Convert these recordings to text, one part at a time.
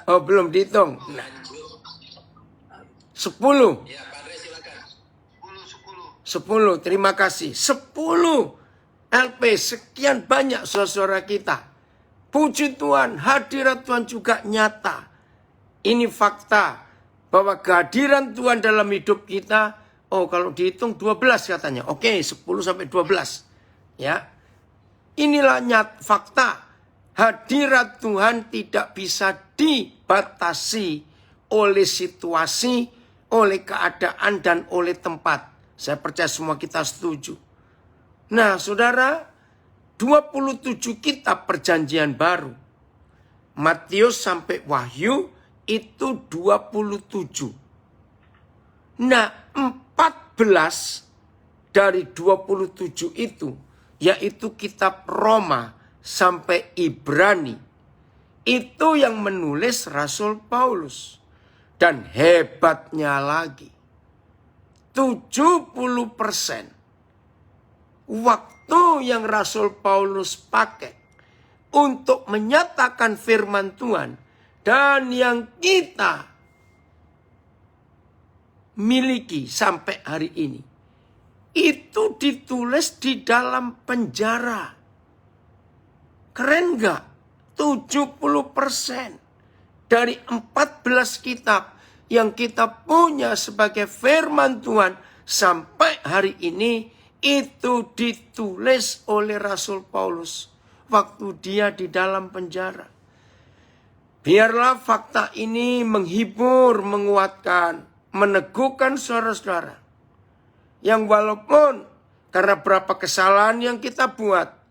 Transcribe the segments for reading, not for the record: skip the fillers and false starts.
Oh, belum dihitung. Nah, 10. Ya, Pak Andre silakan. 10, terima kasih. 10 LP, sekian banyak saudara kita. Puji Tuhan, hadirat Tuhan juga nyata. Ini fakta bahwa kehadiran Tuhan dalam hidup kita, oh kalau dihitung 12 katanya. Oke, 10 sampai 12. Ya. Inilah fakta. Hadirat Tuhan tidak bisa dibatasi oleh situasi, oleh keadaan, dan oleh tempat. Saya percaya semua kita setuju. Nah, saudara, 27 kitab perjanjian baru. Matius sampai Wahyu itu 27. Nah, 14 dari 27 itu, yaitu kitab Roma sampai Ibrani, itu yang menulis Rasul Paulus. Dan hebatnya lagi, 70% waktu yang Rasul Paulus pakai untuk menyatakan firman Tuhan dan yang kita miliki sampai hari ini, itu ditulis di dalam penjara. Keren gak? 70% dari 14 kitab yang kita punya sebagai firman Tuhan sampai hari ini, itu ditulis oleh Rasul Paulus waktu dia di dalam penjara. Biarlah fakta ini menghibur, menguatkan, meneguhkan saudara-saudara. Yang walaupun karena berapa kesalahan yang kita buat,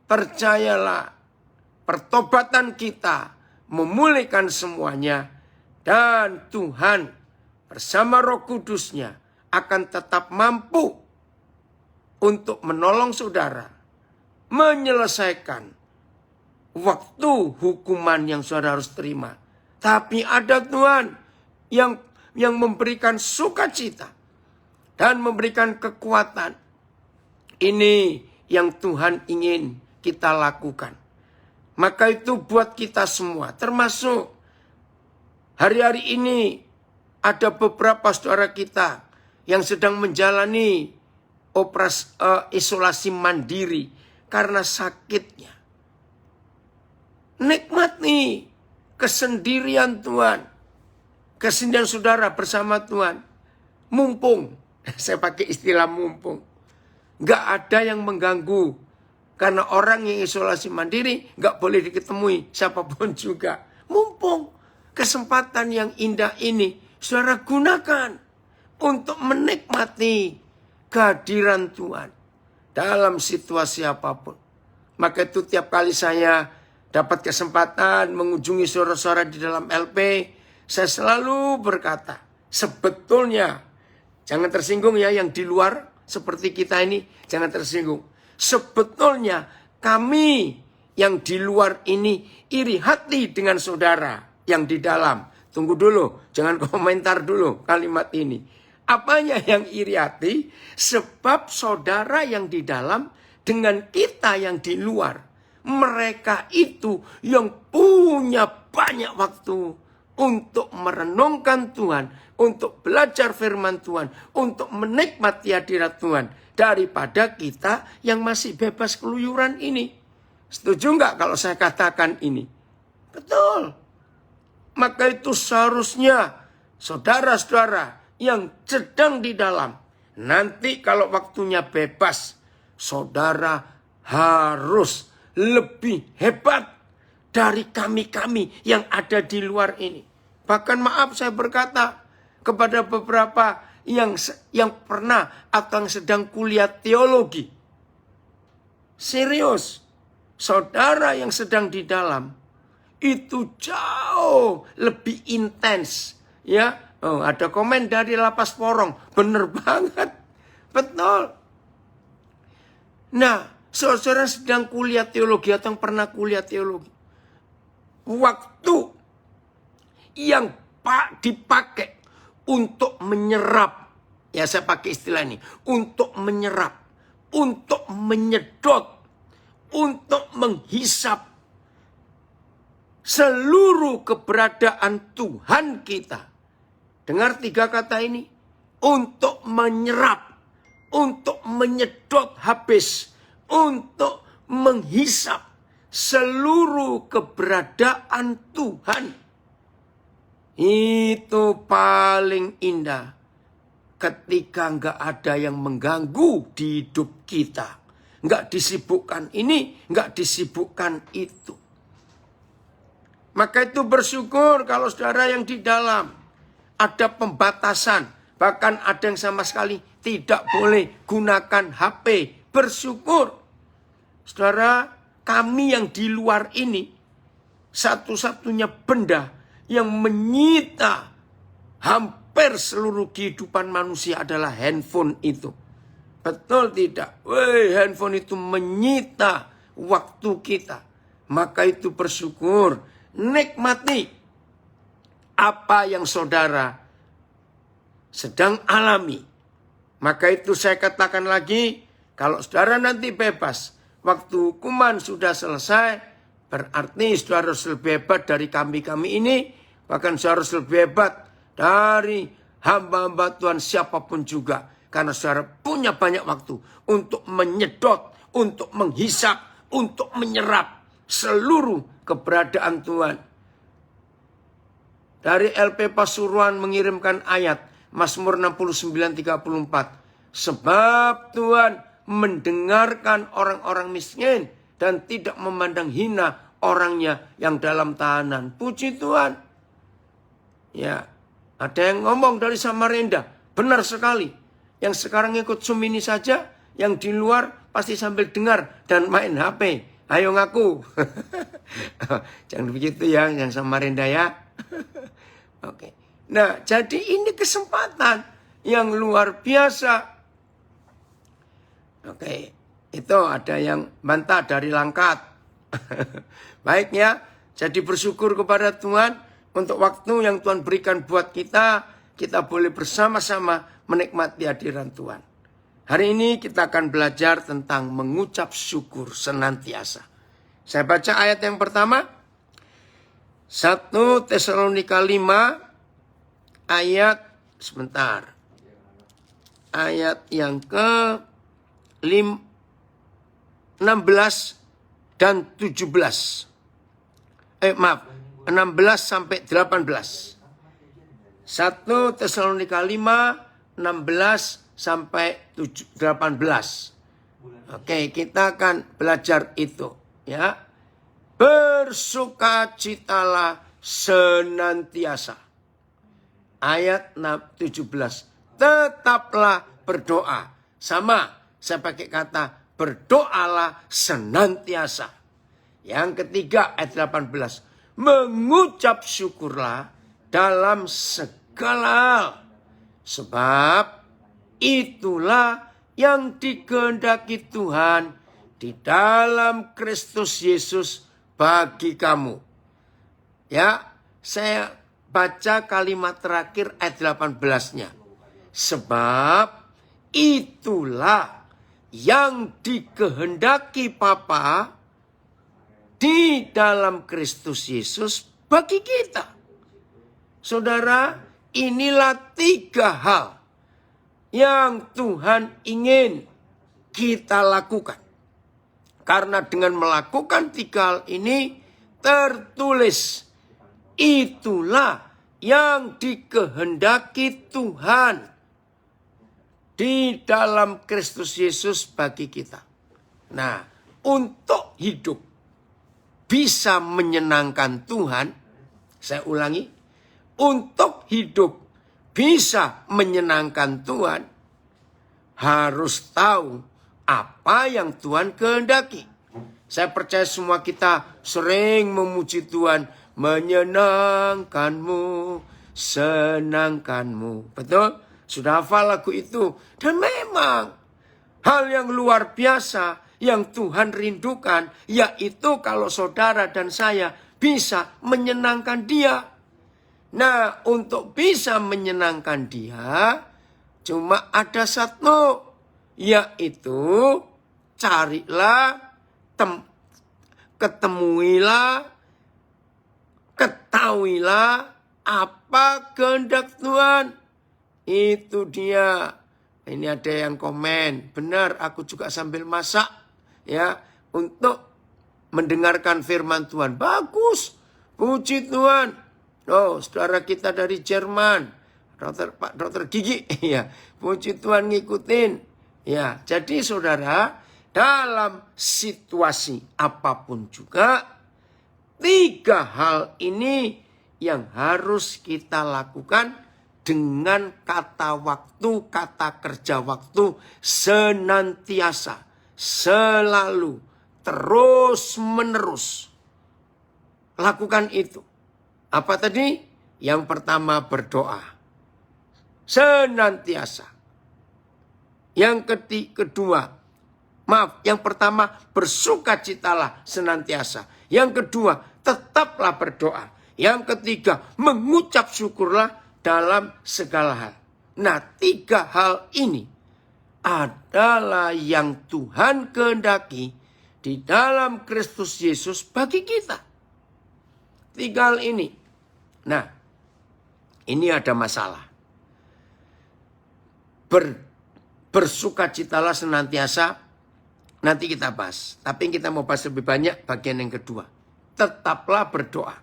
percayalah pertobatan kita memulihkan semuanya. Dan Tuhan bersama Roh Kudusnya akan tetap mampu untuk menolong saudara menyelesaikan waktu hukuman yang saudara harus terima. Tapi ada Tuhan yang memberikan sukacita dan memberikan kekuatan. Ini yang Tuhan ingin kita lakukan. Maka itu buat kita semua, termasuk hari-hari ini ada beberapa saudara kita yang sedang menjalani operasi isolasi mandiri karena sakitnya. Nikmati kesendirian Tuhan, kesendirian saudara bersama Tuhan. Mumpung, saya pakai istilah mumpung. Gak ada yang mengganggu. Karena orang yang isolasi mandiri gak boleh diketemui siapapun juga. Mumpung kesempatan yang indah ini saudara gunakan untuk menikmati kehadiran Tuhan dalam situasi apapun. Maka itu tiap kali saya dapat kesempatan mengunjungi saudara-saudara di dalam LP, saya selalu berkata, sebetulnya jangan tersinggung ya yang di luar seperti kita ini, jangan tersinggung. Sebetulnya kami yang di luar ini iri hati dengan saudara yang di dalam. Tunggu dulu, jangan komentar dulu kalimat ini. Apanya yang iri hati? Sebab saudara yang di dalam dengan kita yang di luar, mereka itu yang punya banyak waktu untuk merenungkan Tuhan, untuk belajar firman Tuhan, untuk menikmati hadirat Tuhan, daripada kita yang masih bebas keluyuran ini. Setuju nggak kalau saya katakan ini? Betul. Maka itu seharusnya saudara-saudara yang sedang di dalam, nanti kalau waktunya bebas, saudara harus lebih hebat dari kami-kami yang ada di luar ini. Bahkan maaf saya berkata kepada beberapa yang pernah atau yang sedang kuliah teologi. Serius, saudara yang sedang di dalam itu jauh lebih intens. Ya, oh, ada komen dari Lapas Porong, bener banget, betul. Nah, saudara sedang kuliah teologi atau yang pernah kuliah teologi, waktu yang dipakai untuk menyerap, ya saya pakai istilah ini, untuk menyerap, untuk menyedot, untuk menghisap, seluruh keberadaan Tuhan kita. Dengar 3 kata ini. Untuk menyerap, untuk menyedot habis, untuk menghisap seluruh keberadaan Tuhan. Itu paling indah. Ketika nggak ada yang mengganggu di hidup kita. Nggak disibukkan ini, nggak disibukkan itu. Maka itu bersyukur kalau saudara yang di dalam ada pembatasan. Bahkan ada yang sama sekali tidak boleh gunakan HP. Bersyukur. Saudara, kami yang di luar ini, satu-satunya benda yang menyita hampir seluruh kehidupan manusia adalah handphone itu. Betul tidak? Weh, handphone itu menyita waktu kita. Maka itu bersyukur. Nikmati apa yang saudara sedang alami. Maka itu saya katakan lagi, kalau saudara nanti bebas, waktu hukuman sudah selesai, berarti saudara harus lebih hebat dari kami-kami ini, bahkan saudara harus lebih hebat dari hamba-hamba Tuhan siapapun juga. Karena saudara punya banyak waktu untuk menyedot, untuk menghisap, untuk menyerap seluruh keberadaan Tuhan. Dari LP Pasuruan mengirimkan ayat Mazmur 69:34. Sebab Tuhan mendengarkan orang-orang miskin dan tidak memandang hina orangnya yang dalam tahanan. Puji Tuhan. Ya, ada yang ngomong dari Samarinda. Benar sekali. Yang sekarang ikut Zoom ini saja, yang di luar pasti sambil dengar dan main HP. Ayo ngaku. Jangan begitu ya, yang Samarinda ya. Oke. Nah, jadi ini kesempatan yang luar biasa. Oke, itu ada yang bantah dari Langkat. Baik ya, jadi bersyukur kepada Tuhan untuk waktu yang Tuhan berikan buat kita. Kita boleh bersama-sama menikmati hadiran Tuhan. Hari ini kita akan belajar tentang mengucap syukur senantiasa. Saya baca ayat yang pertama. 1 Tesalonika 5 ayat yang ke 16 dan 17. 16 sampai 18. 1 Tesalonika 5, 16 sampai 18. Oke, kita akan belajar itu ya. Bersukacitalah senantiasa. Ayat 17. Tetaplah berdoa. Sama, saya pakai kata berdoalah senantiasa. Yang ketiga ayat 18. Mengucap syukurlah dalam segala hal. Sebab itulah yang dikehendaki Tuhan di dalam Kristus Yesus bagi kamu. Ya, saya baca kalimat terakhir ayat 18-nya. Sebab itulah yang dikehendaki Bapa di dalam Kristus Yesus bagi kita. Saudara, inilah 3 hal yang Tuhan ingin kita lakukan. Karena dengan melakukan 3 hal ini tertulis, itulah yang dikehendaki Tuhan di dalam Kristus Yesus bagi kita. Nah, untuk hidup bisa menyenangkan Tuhan, saya ulangi, untuk hidup bisa menyenangkan Tuhan, harus tahu apa yang Tuhan kehendaki. Saya percaya semua kita sering memuji Tuhan. Menyenangkanmu, senangkanmu. Betul? Sudah hafal lagu itu. Dan memang hal yang luar biasa yang Tuhan rindukan, yaitu kalau saudara dan saya bisa menyenangkan Dia. Nah, untuk bisa menyenangkan Dia, cuma ada satu, yaitu carilah, ketemuilah Ketahuilah apa kehendak Tuhan. Itu dia. Ini ada yang komen. Benar, aku juga sambil masak. Ya, untuk mendengarkan firman Tuhan. Bagus. Puji Tuhan. Oh, saudara kita dari Jerman. Pak dokter gigi. Ya, puji Tuhan ngikutin. Ya, jadi saudara, dalam situasi apapun juga, 3 hal ini yang harus kita lakukan dengan kata waktu, kata kerja waktu, senantiasa, selalu, terus menerus. Lakukan itu. Apa tadi? Yang pertama berdoa. Senantiasa. Yang yang pertama bersukacitalah senantiasa. Yang kedua tetaplah berdoa. Yang ketiga mengucap syukurlah dalam segala hal. Nah, 3 hal ini adalah yang Tuhan kehendaki di dalam Kristus Yesus bagi kita. 3 hal ini. Nah, ini ada masalah. Bersukacitalah senantiasa, nanti kita bahas. Tapi kita mau bahas lebih banyak bagian yang kedua. Tetaplah berdoa.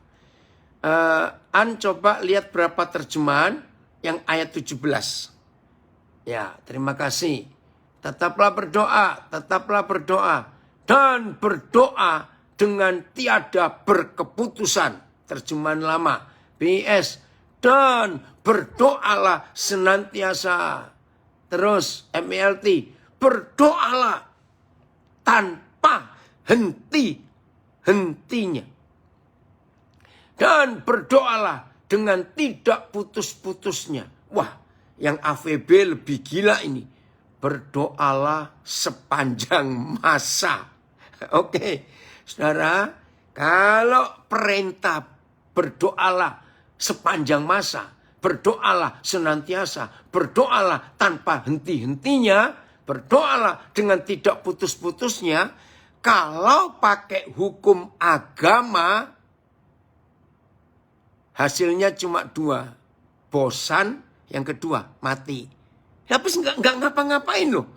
Coba lihat berapa terjemahan yang ayat 17. Ya, terima kasih. Tetaplah berdoa. Dan berdoa dengan tiada berkeputusan. Terjemahan lama. BS. Dan berdoalah senantiasa. Terus MELT, berdoalah tanpa henti-hentinya. Dan berdoalah dengan tidak putus-putusnya. Wah, yang AVB lebih gila ini. Berdoalah sepanjang masa. Oke, saudara, kalau perintah berdoalah sepanjang masa, berdoalah senantiasa, berdoalah tanpa henti-hentinya, berdoalah dengan tidak putus-putusnya. Kalau pakai hukum agama, hasilnya cuma 2. Bosan, yang kedua mati. Habis nggak ngapa-ngapain loh.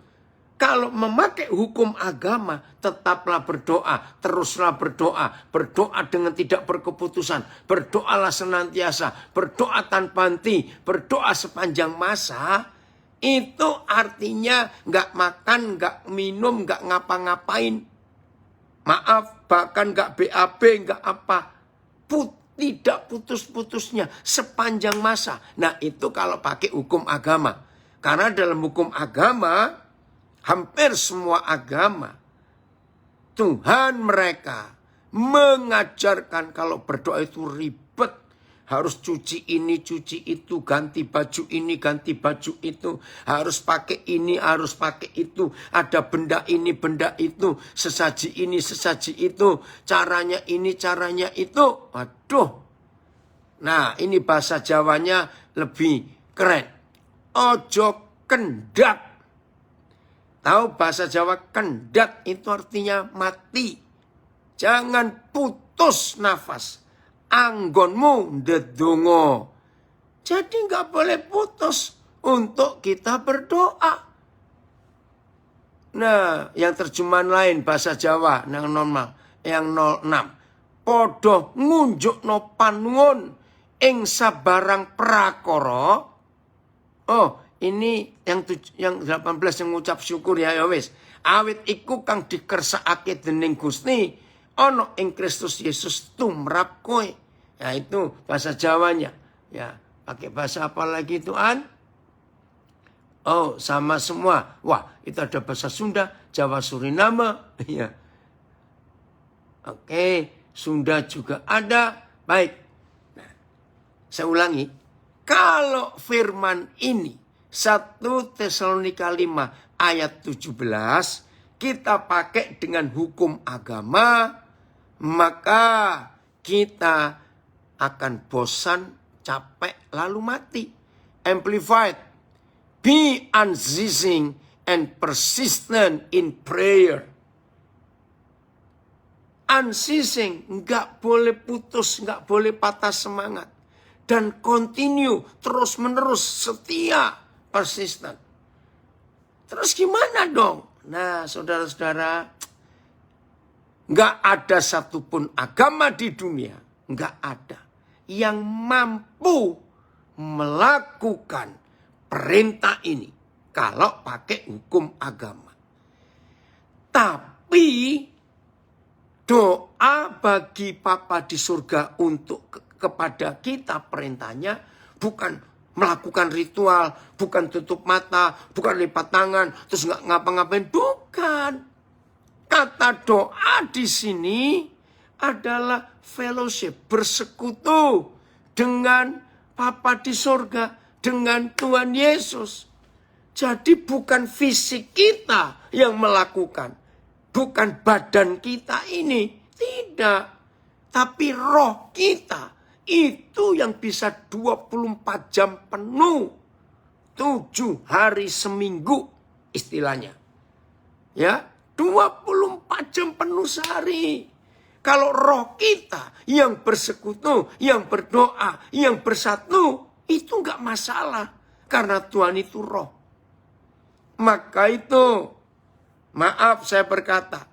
Kalau memakai hukum agama, tetaplah berdoa, teruslah berdoa, berdoa dengan tidak berkeputusan, berdoalah senantiasa, berdoa tanpa henti, berdoa sepanjang masa, itu artinya nggak makan, nggak minum, nggak ngapa-ngapain. Maaf, bahkan nggak BAB, nggak apa. Tidak putus-putusnya sepanjang masa. Nah, itu kalau pakai hukum agama. Karena dalam hukum agama, hampir semua agama, Tuhan mereka mengajarkan kalau berdoa itu ribet. Harus cuci ini, cuci itu, ganti baju ini, ganti baju itu. Harus pakai ini, harus pakai itu. Ada benda ini, benda itu. Sesaji ini, sesaji itu. Caranya ini, caranya itu. Aduh. Nah, ini bahasa Jawanya lebih keren. Ojo kendak. Tahu bahasa Jawa kendat itu artinya mati. Jangan putus nafas. Anggonmu ndedonga. Jadi nggak boleh putus untuk kita berdoa. Nah, yang terjemahan lain bahasa Jawa yang normal, yang 06. Podo ngunjukno panuwun ing sabarang prakara. Oh, ini yang 18 yang ngucap syukur ya wis. Awit iku kang dikersakake dening Gusti ana ing Kristus Yesus tumrap kowe. Ya itu bahasa Jawanya. Ya, pakai bahasa apa lagi Tuhan? Oh, sama semua. Wah, itu ada bahasa Sunda, Jawa Suriname, ya. Oke, Sunda juga ada. Baik. Nah, saya ulangi. Kalau firman ini 1 Tesalonika 5 ayat 17 kita pakai dengan hukum agama, maka kita akan bosan, capek, lalu mati. Amplified. Be unceasing and persistent in prayer. unceasing, nggak boleh putus, nggak boleh patah semangat. Dan continue, terus menerus, setia, persisten. Terus gimana dong? Nah saudara-saudara, nggak ada satupun agama di dunia, nggak ada yang mampu melakukan perintah ini kalau pakai hukum agama. Tapi doa bagi Bapa di surga untuk kepada kita perintahnya bukan melakukan ritual, bukan tutup mata, bukan lipat tangan, terus nggak ngapa-ngapain, bukan. Kata doa di sini adalah fellowship, bersekutu dengan Bapa di surga, dengan Tuhan Yesus. Jadi bukan fisik kita yang melakukan, bukan badan kita ini, tidak. Tapi roh kita itu yang bisa 24 jam penuh, 7 hari seminggu istilahnya. Ya, 24 jam penuh sehari. Kalau roh kita yang bersekutu, yang berdoa, yang bersatu, itu enggak masalah. Karena Tuhan itu roh. Maka itu, maaf saya berkata,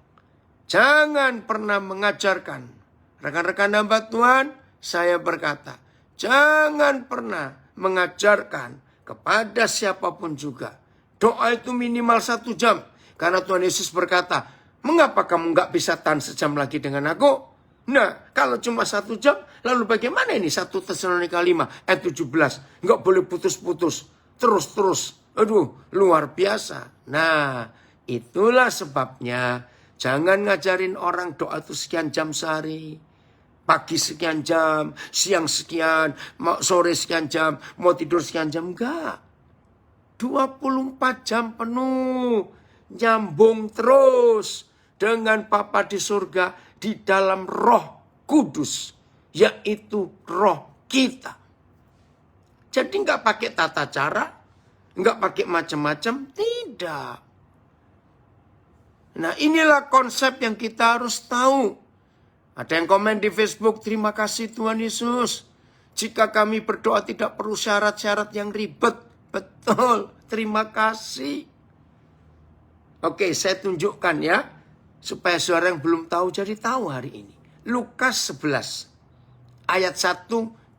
jangan pernah mengajarkan. Rekan-rekan hamba Tuhan, saya berkata, jangan pernah mengajarkan kepada siapapun juga. Doa itu minimal 1 jam. Karena Tuhan Yesus berkata, mengapa kamu nggak bisa tahan sejam lagi dengan aku? Nah, kalau cuma 1 jam, lalu bagaimana ini? 1 Tesalonika 5 ayat 17. Nggak boleh putus-putus. Terus-terus. Aduh, luar biasa. Nah, itulah sebabnya jangan ngajarin orang doa itu sekian jam sehari. Pagi sekian jam, siang sekian, sore sekian jam, mau tidur sekian jam. Enggak. 24 jam penuh. Nyambung terus dengan Bapa di surga di dalam Roh Kudus, yaitu roh kita. Jadi enggak pakai tata cara, enggak pakai macam-macam, tidak. Nah, inilah konsep yang kita harus tahu. Ada yang komen di Facebook, terima kasih Tuhan Yesus. Jika kami berdoa tidak perlu syarat-syarat yang ribet. Betul, terima kasih. Oke, saya tunjukkan ya. Supaya saudara yang belum tahu jadi tahu hari ini. Lukas 11 ayat 1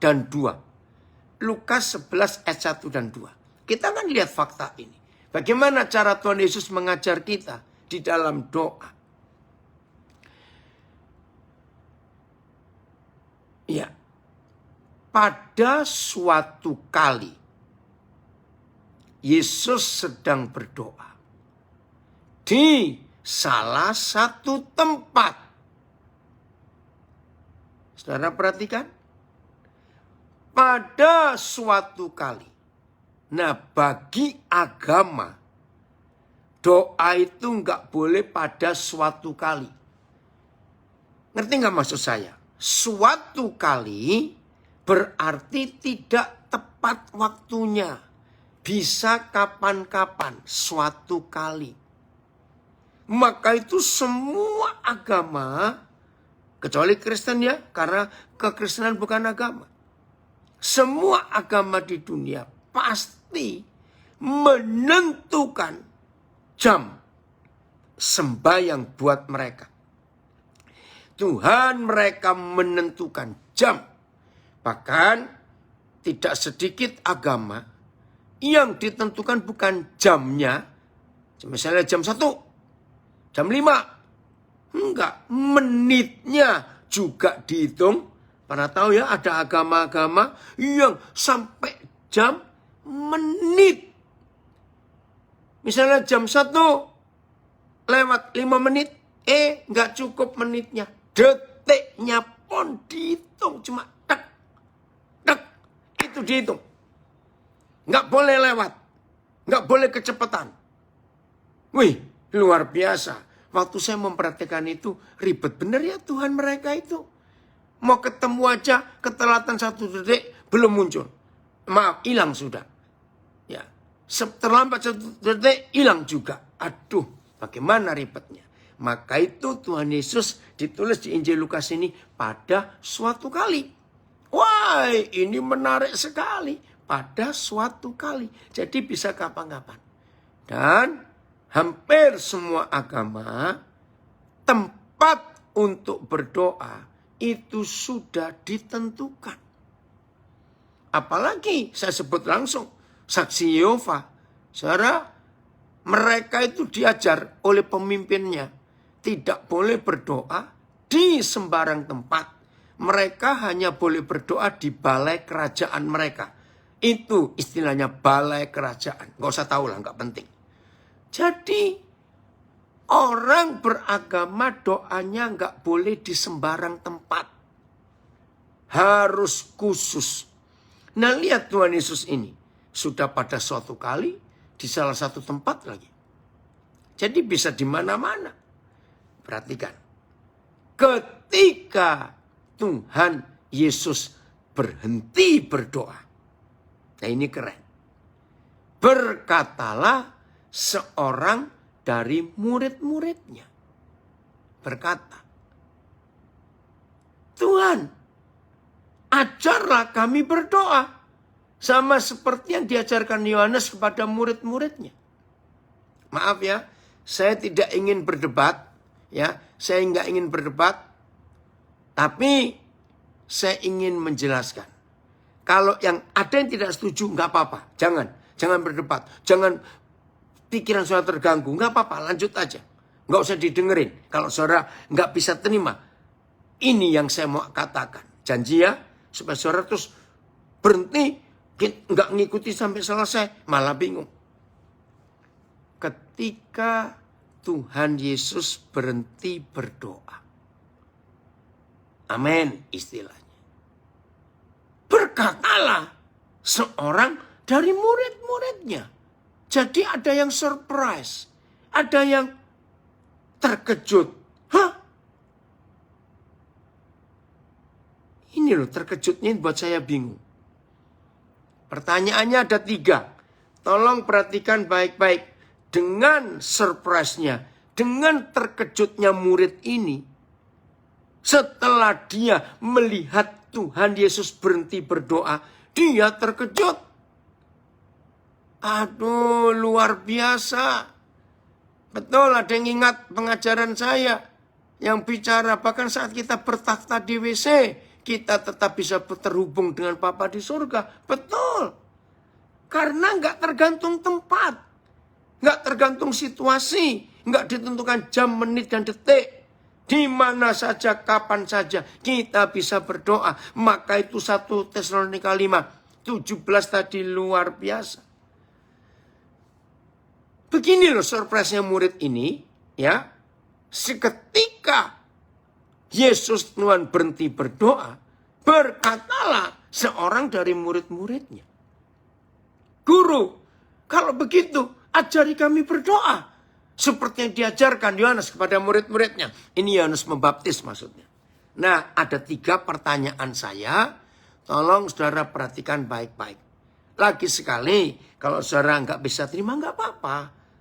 dan 2. Lukas 11 ayat 1 dan 2. Kita akan lihat fakta ini. Bagaimana cara Tuhan Yesus mengajar kita di dalam doa. Ya, pada suatu kali Yesus sedang berdoa di salah satu tempat. Saudara perhatikan, pada suatu kali. Nah, bagi agama, doa itu nggak boleh pada suatu kali. Ngerti nggak maksud saya? Suatu kali berarti tidak tepat waktunya. Bisa kapan-kapan, suatu kali. Maka itu semua agama, kecuali Kristen ya, karena kekristenan bukan agama. Semua agama di dunia pasti menentukan jam sembahyang buat mereka. Tuhan mereka menentukan jam. Bahkan tidak sedikit agama yang ditentukan bukan jamnya. Misalnya jam 1, jam 5. Enggak, menitnya juga dihitung. Pernah tahu ya ada agama-agama yang sampai jam menit. Misalnya jam 1 lewat 5 menit. Enggak cukup menitnya. Detiknya pun dihitung. Cuma tek, tek. Itu dihitung. Nggak boleh lewat. Nggak boleh kecepatan. Wih, luar biasa. Waktu saya memperhatikan itu, ribet bener ya Tuhan mereka itu. Mau ketemu aja, ketelatan 1 detik, belum muncul. Maaf, hilang sudah. Ya, terlambat 1 detik, hilang juga. Aduh, bagaimana ribetnya. Maka itu Tuhan Yesus ditulis di Injil Lukas ini pada suatu kali. Wah, ini menarik sekali. Pada suatu kali. Jadi bisa kapan-kapan. Dan hampir semua agama, tempat untuk berdoa itu sudah ditentukan. Apalagi saya sebut langsung saksi Yehova. Saudara, mereka itu diajar oleh pemimpinnya tidak boleh berdoa di sembarang tempat. Mereka hanya boleh berdoa di balai kerajaan mereka. Itu istilahnya balai kerajaan. Gak usah tahu lah, gak penting. Jadi orang beragama doanya gak boleh di sembarang tempat. Harus khusus. Nah, lihat Tuhan Yesus ini. Sudah pada suatu kali di salah satu tempat lagi. Jadi bisa di mana-mana. Perhatikan. Ketika Tuhan Yesus berhenti berdoa. Nah, ini keren. Berkatalah seorang dari murid-muridnya. Berkata, Tuhan, ajarlah kami berdoa. Sama seperti yang diajarkan Yohanes kepada murid-muridnya. Maaf ya, saya tidak ingin berdebat. Ya, saya nggak ingin berdebat. Tapi saya ingin menjelaskan. Kalau yang ada yang tidak setuju, nggak apa-apa. Jangan berdebat. Jangan pikiran saudara terganggu. Nggak apa-apa, lanjut aja. Nggak usah didengerin. Kalau saudara nggak bisa terima. Ini yang saya mau katakan. Janji ya, supaya saudara terus berhenti. Nggak ngikuti sampai selesai, malah bingung. Ketika Tuhan Yesus berhenti berdoa. Amin istilahnya. Berkatalah seorang dari murid-muridnya. Jadi ada yang surprise. Ada yang terkejut. Hah? Ini loh terkejutnya buat saya bingung. Pertanyaannya ada 3. Tolong perhatikan baik-baik. Dengan surprise-nya, dengan terkejutnya murid ini, setelah dia melihat Tuhan Yesus berhenti berdoa, dia terkejut. Aduh, luar biasa. Betul, ada yang ingat pengajaran saya yang bicara bahkan saat kita bertakhta di WC, kita tetap bisa terhubung dengan Bapa di surga. Betul. Karena nggak tergantung tempat. Nggak tergantung situasi. Nggak ditentukan jam, menit, dan detik. Di mana saja, kapan saja kita bisa berdoa. Maka itu 1 Tesalonika 5:17 tadi luar biasa. Begini loh surprise-nya murid ini. Ya, seketika Yesus Tuhan berhenti berdoa, berkatalah seorang dari murid-muridnya. Guru, kalau begitu ajari kami berdoa. Seperti yang diajarkan Yohanes kepada murid-muridnya. Ini Yohanes membaptis maksudnya. Nah, ada 3 pertanyaan saya. Tolong saudara perhatikan baik-baik. Lagi sekali, kalau saudara nggak bisa terima nggak apa-apa.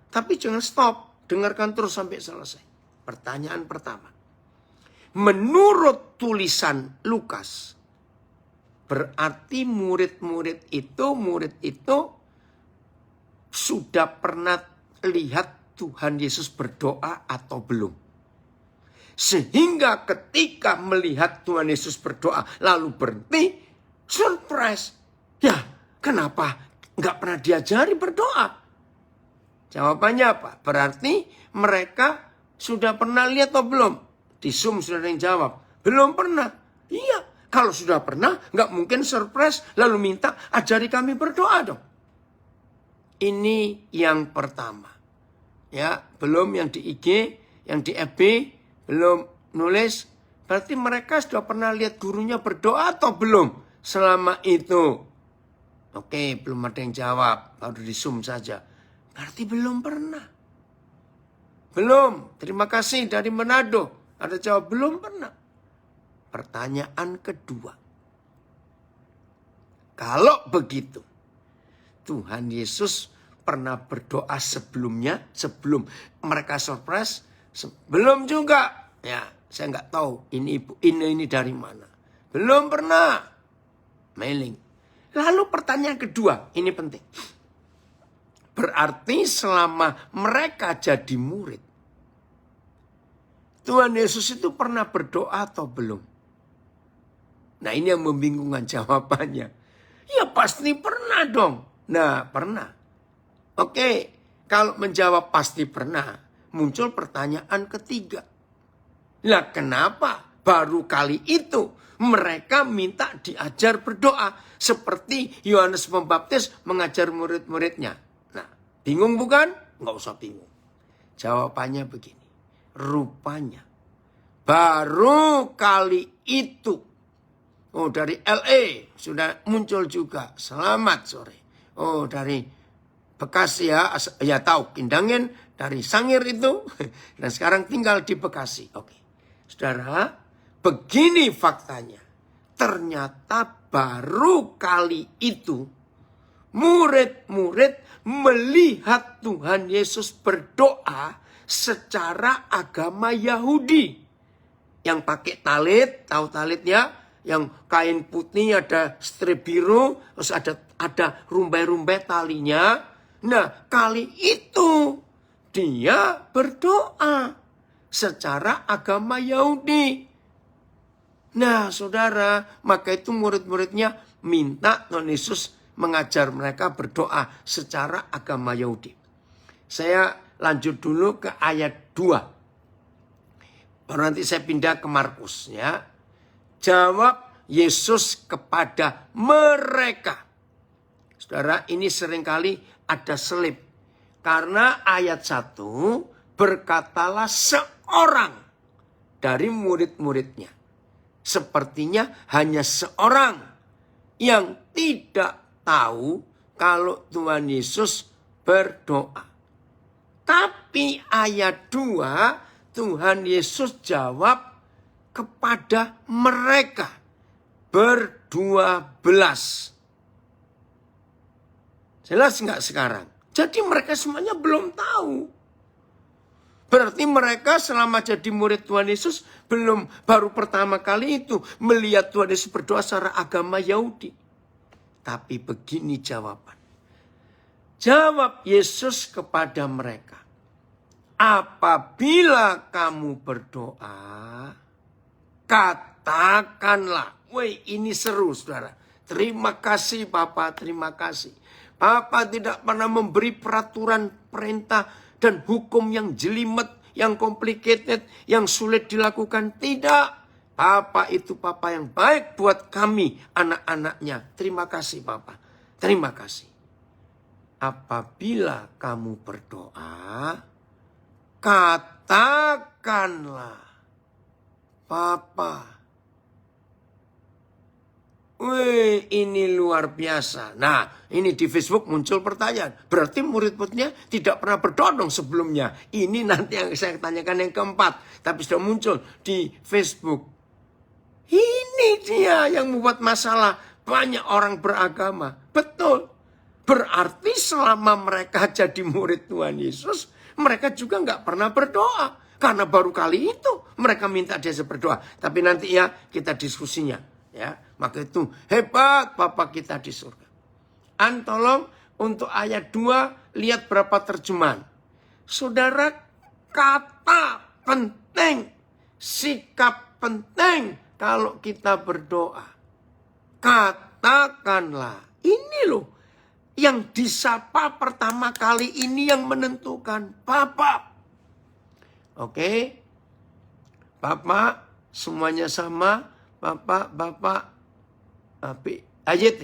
Tapi jangan stop. Dengarkan terus sampai selesai. Pertanyaan pertama. Menurut tulisan Lukas, berarti murid itu sudah pernah lihat Tuhan Yesus berdoa atau belum. Sehingga ketika melihat Tuhan Yesus berdoa lalu berhenti, surprise. Ya, kenapa nggak pernah diajari berdoa? Jawabannya apa? Berarti mereka sudah pernah lihat atau belum? Di Zoom sudah ada yang jawab. Belum pernah. Iya, kalau sudah pernah, nggak mungkin surprise lalu minta ajari kami berdoa dong. Ini yang pertama. Ya, belum yang di IG, yang di FB, belum nulis. Berarti mereka sudah pernah lihat gurunya berdoa atau belum selama itu? Oke, belum ada yang jawab. Baru di Zoom saja. Berarti belum pernah. Belum. Terima kasih dari Manado. Ada jawab belum pernah. Pertanyaan kedua. Kalau begitu, Tuhan Yesus pernah berdoa sebelumnya, sebelum mereka surprise, Belum juga. Ya, saya nggak tahu ini dari mana. Belum pernah. Mailing. Lalu pertanyaan kedua, ini penting. Berarti selama mereka jadi murid, Tuhan Yesus itu pernah berdoa atau belum? Nah, ini yang membingungkan jawabannya. Ya pasti pernah dong. Nah, pernah. Oke, kalau menjawab pasti pernah, muncul pertanyaan ketiga. Lah kenapa baru kali itu mereka minta diajar berdoa seperti Yohanes Pembaptis mengajar murid-muridnya? Nah, bingung bukan? Nggak usah bingung. Jawabannya begini. Rupanya baru kali itu. Oh, dari LA sudah muncul juga. Selamat sore. Oh, dari Bekasi ya tahu Kindangin dari Sangir itu. Dan sekarang tinggal di Bekasi. Oke. Saudara, begini faktanya. Ternyata baru kali itu murid-murid melihat Tuhan Yesus berdoa secara agama Yahudi. Yang pakai talit, tahu talitnya? Yang kain putih ada strip biru, terus ada rumbai-rumbai talinya. Nah, kali itu dia berdoa secara agama Yahudi. Nah, saudara, maka itu murid-muridnya minta Tuhan Yesus mengajar mereka berdoa secara agama Yahudi. Saya lanjut dulu ke ayat 2. Baru nanti saya pindah ke Markus ya. Jawab Yesus kepada mereka. Saudara, ini seringkali ada selip. Karena ayat 1, berkatalah seorang dari murid-muridnya. Sepertinya hanya seorang yang tidak tahu kalau Tuhan Yesus berdoa. Tapi ayat 2, Tuhan Yesus jawab kepada mereka ber-12. Jelas nggak sekarang? Jadi mereka semuanya belum tahu. Berarti mereka selama jadi murid Tuhan Yesus baru pertama kali itu melihat Tuhan Yesus berdoa secara agama Yahudi. Tapi begini jawaban. Jawab Yesus kepada mereka. Apabila kamu berdoa, katakanlah. Woi, ini seru saudara. Terima kasih Bapak, terima kasih. Bapak tidak pernah memberi peraturan, perintah, dan hukum yang jelimet, yang complicated, yang sulit dilakukan. Tidak. Bapak itu Bapak yang baik buat kami, anak-anaknya. Terima kasih Bapak. Terima kasih. Apabila kamu berdoa, katakanlah, Papa. Wih, ini luar biasa. Nah, ini di Facebook muncul pertanyaan. Berarti murid-muridnya tidak pernah berdoa dong sebelumnya. Ini nanti yang saya tanyakan yang keempat. Tapi sudah muncul di Facebook. Ini dia yang membuat masalah. Banyak orang beragama. Betul. Berarti selama mereka jadi murid Tuhan Yesus, mereka juga nggak pernah berdoa. Karena baru kali itu mereka minta dia berdoa. Tapi nanti ya kita diskusinya. Ya, maka itu hebat Bapak kita di surga. Tolong untuk ayat 2 lihat berapa terjemahan. Saudara, kata penting, sikap penting kalau kita berdoa. Katakanlah, ini loh yang disapa pertama kali ini yang menentukan Bapak. Oke. Bapak semuanya sama. Bapak, AJT,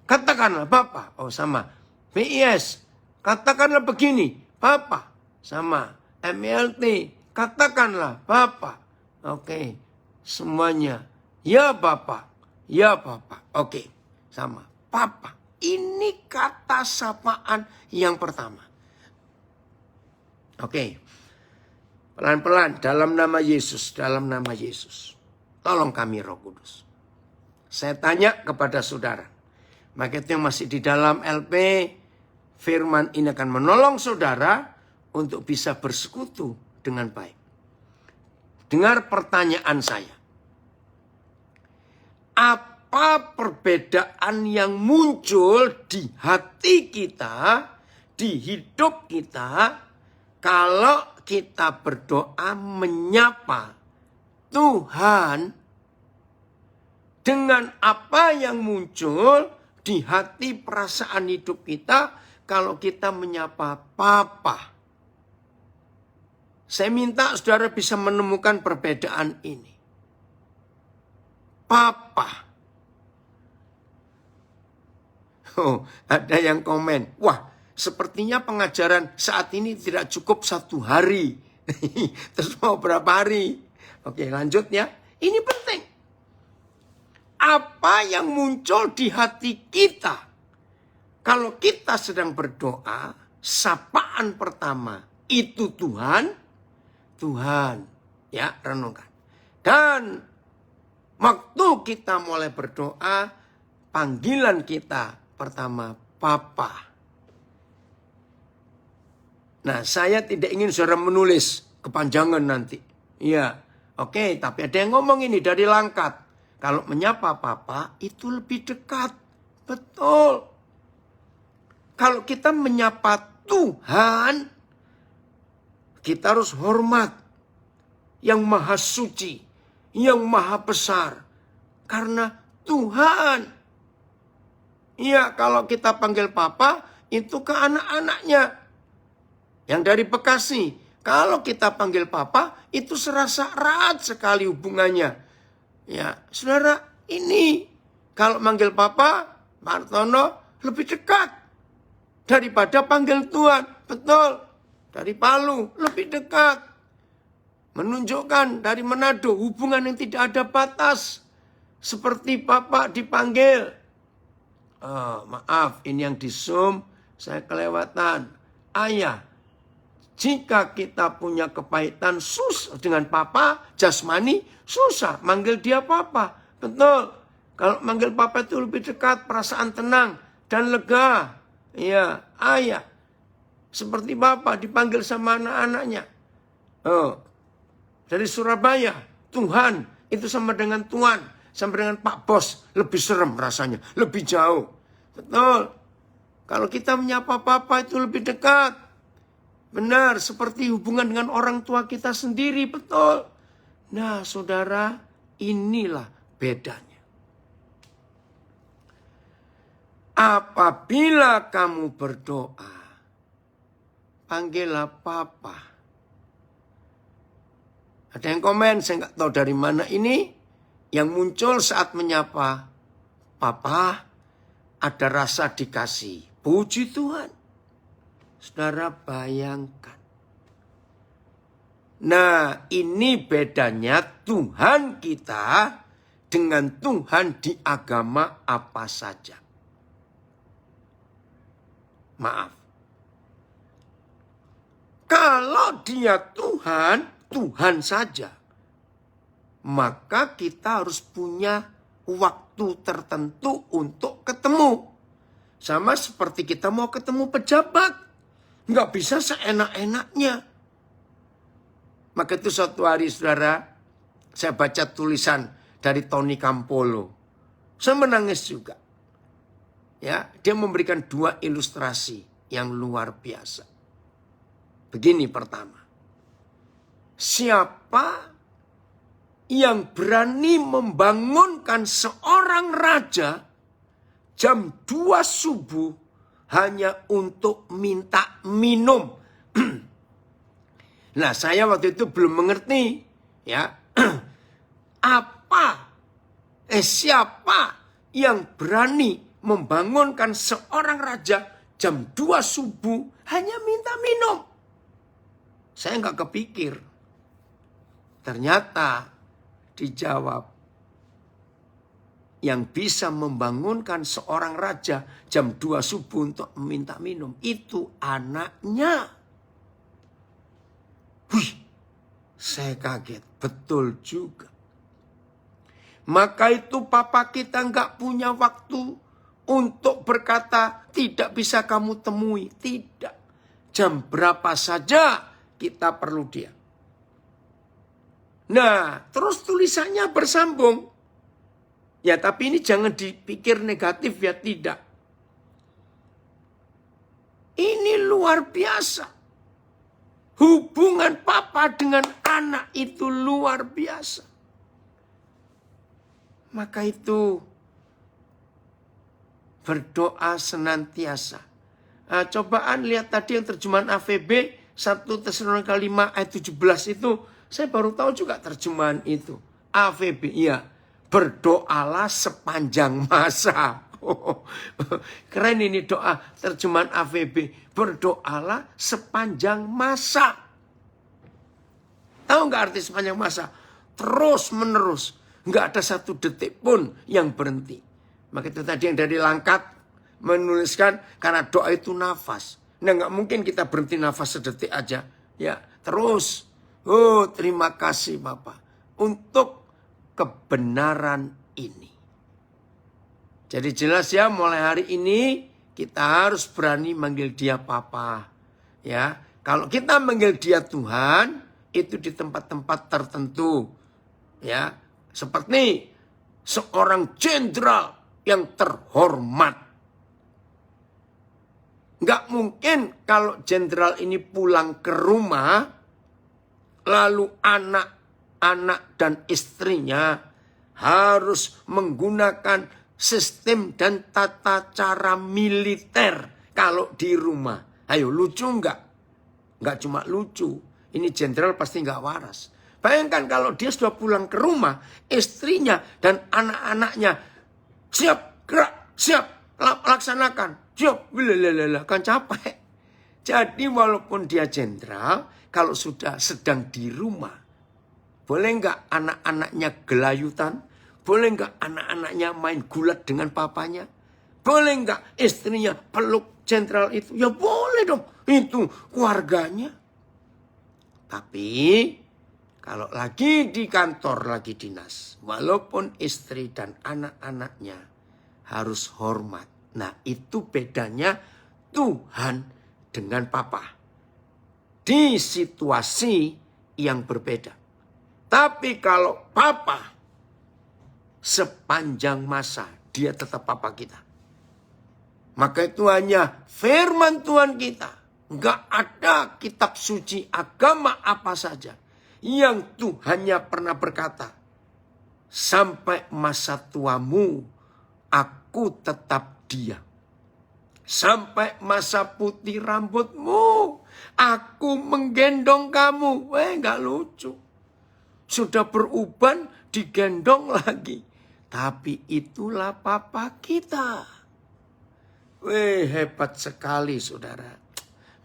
katakanlah Bapak, oh sama. BIS, katakanlah begini, Bapak, sama. MLT, katakanlah Bapak. Oke, semuanya, ya Bapak, oke, sama. Bapak, ini kata sapaan yang pertama. Oke, pelan-pelan, dalam nama Yesus, Tolong kami Roh Kudus. Saya tanya kepada saudara. Maka itu yang masih di dalam LP. Firman ini akan menolong saudara untuk bisa bersekutu dengan baik. dengar pertanyaan saya. Apa perbedaan yang muncul di hati kita, di hidup kita, kalau kita berdoa menyapa Tuhan dengan apa yang muncul di hati perasaan hidup kita kalau kita menyapa Papa? Saya minta saudara bisa menemukan perbedaan ini. Papa. Oh, ada yang komen. Wah, sepertinya pengajaran saat ini tidak cukup 1 hari. Terus mau berapa hari? Oke, lanjut ya. Ini penting. Apa yang muncul di hati kita? Kalau kita sedang berdoa, sapaan pertama itu Tuhan. Tuhan. Ya, renungkan. Dan waktu kita mulai berdoa, panggilan kita pertama, Papa. Nah, saya tidak ingin saudara menulis kepanjangan nanti. Iya, oke, tapi ada yang ngomong ini dari Langkat. Kalau menyapa Papa itu lebih dekat. Betul. Kalau kita menyapa Tuhan, kita harus hormat yang maha suci, yang maha besar. Karena Tuhan. Iya, kalau kita panggil Papa, itu ke anak-anaknya. Yang dari Bekasi. Kalau kita panggil Papa, itu serasa erat sekali hubungannya. Ya, saudara, ini kalau manggil Papa, Martono lebih dekat daripada panggil Tuhan. Betul. Dari Palu, lebih dekat. Menunjukkan dari Manado, hubungan yang tidak ada batas. Seperti Bapak dipanggil. Oh, maaf, ini yang di Zoom, saya kelewatan. Ayah, jika kita punya kepahitan susah dengan Papa, jasmani, susah manggil dia Papa. Betul. Kalau manggil Papa itu lebih dekat, perasaan tenang dan lega. Iya, ayah. Seperti Bapak dipanggil sama anak-anaknya. Oh, dari Surabaya, Tuhan itu sama dengan Tuhan, sama dengan Pak Bos, lebih serem rasanya, lebih jauh. Betul. Kalau kita menyapa Papa itu lebih dekat. Benar, seperti hubungan dengan orang tua kita sendiri, betul. Nah, saudara, inilah bedanya. Apabila kamu berdoa, panggillah Papa. Ada yang komen, saya nggak tahu dari mana ini. Yang muncul saat menyapa Papa, ada rasa dikasih. Puji Tuhan. Saudara bayangkan. Nah, ini bedanya Tuhan kita dengan Tuhan di agama apa saja. Maaf. Kalau dia Tuhan, Tuhan saja. Maka kita harus punya waktu tertentu untuk ketemu. Sama seperti kita mau ketemu pejabat. Nggak bisa seenak-enaknya. Maka itu suatu hari saudara, saya baca tulisan dari Tony Campolo. Saya menangis juga. Ya, dia memberikan 2 ilustrasi yang luar biasa. Begini pertama. Siapa yang berani membangunkan seorang raja jam 2 subuh hanya untuk minta minum? Nah, saya waktu itu belum mengerti, ya. Siapa yang berani membangunkan seorang raja jam 2 subuh hanya minta minum? Saya nggak kepikir. Ternyata dijawab, yang bisa membangunkan seorang raja jam 2 subuh untuk meminta minum, itu anaknya. Wih, saya kaget. Betul juga. Maka itu Papa kita nggak punya waktu untuk berkata, tidak bisa kamu temui. Tidak. Jam berapa saja kita perlu dia. Nah, terus tulisannya bersambung. Ya, tapi ini jangan dipikir negatif ya, tidak. Ini luar biasa. Hubungan papa dengan anak itu luar biasa. Maka itu berdoa senantiasa. Nah, cobaan lihat tadi yang terjemahan AVB 1 Tesalonika 5 ayat 17 itu. Saya baru tahu juga terjemahan itu. AVB, iya. Berdoalah sepanjang masa. Oh, keren ini doa terjemahan AVB. Berdoalah sepanjang masa. Tahu nggak arti sepanjang masa? Terus menerus. Nggak ada satu detik pun yang berhenti. Maka itu tadi yang dari Langkat menuliskan karena doa itu nafas. Nah, nggak mungkin kita berhenti nafas sedetik aja. Ya, terus. Oh, terima kasih Bapak untuk kebenaran ini. Jadi jelas ya, mulai hari ini kita harus berani manggil dia Papa. Ya, kalau kita manggil dia Tuhan, itu di tempat-tempat tertentu. Ya, seperti seorang jenderal yang terhormat. Nggak mungkin kalau jenderal ini pulang ke rumah, lalu anak-anak dan istrinya harus menggunakan sistem dan tata cara militer kalau di rumah. Ayo, lucu nggak? Nggak cuma lucu. Ini jenderal pasti nggak waras. Bayangkan kalau dia sudah pulang ke rumah, istrinya dan anak-anaknya siap, gerak, siap, laksanakan. Siap, kan capek. Jadi walaupun dia jenderal, kalau sudah sedang di rumah, boleh nggak anak-anaknya gelayutan? Boleh nggak anak-anaknya main gulat dengan papanya? Boleh nggak istrinya peluk jenderal itu? Ya boleh dong, itu keluarganya. Tapi kalau lagi di kantor, lagi dinas, walaupun istri dan anak-anaknya harus hormat. Nah, itu bedanya Tuhan dengan Papa. Di situasi yang berbeda. Tapi kalau Papa, sepanjang masa dia tetap Papa kita. Maka itu hanya firman Tuhan kita. Enggak ada kitab suci agama apa saja yang Tuhannya pernah berkata, sampai masa tuamu aku tetap dia. Sampai masa putih rambutmu aku menggendong kamu. Enggak lucu. Sudah beruban digendong lagi. Tapi itulah Papa kita. Hebat sekali saudara.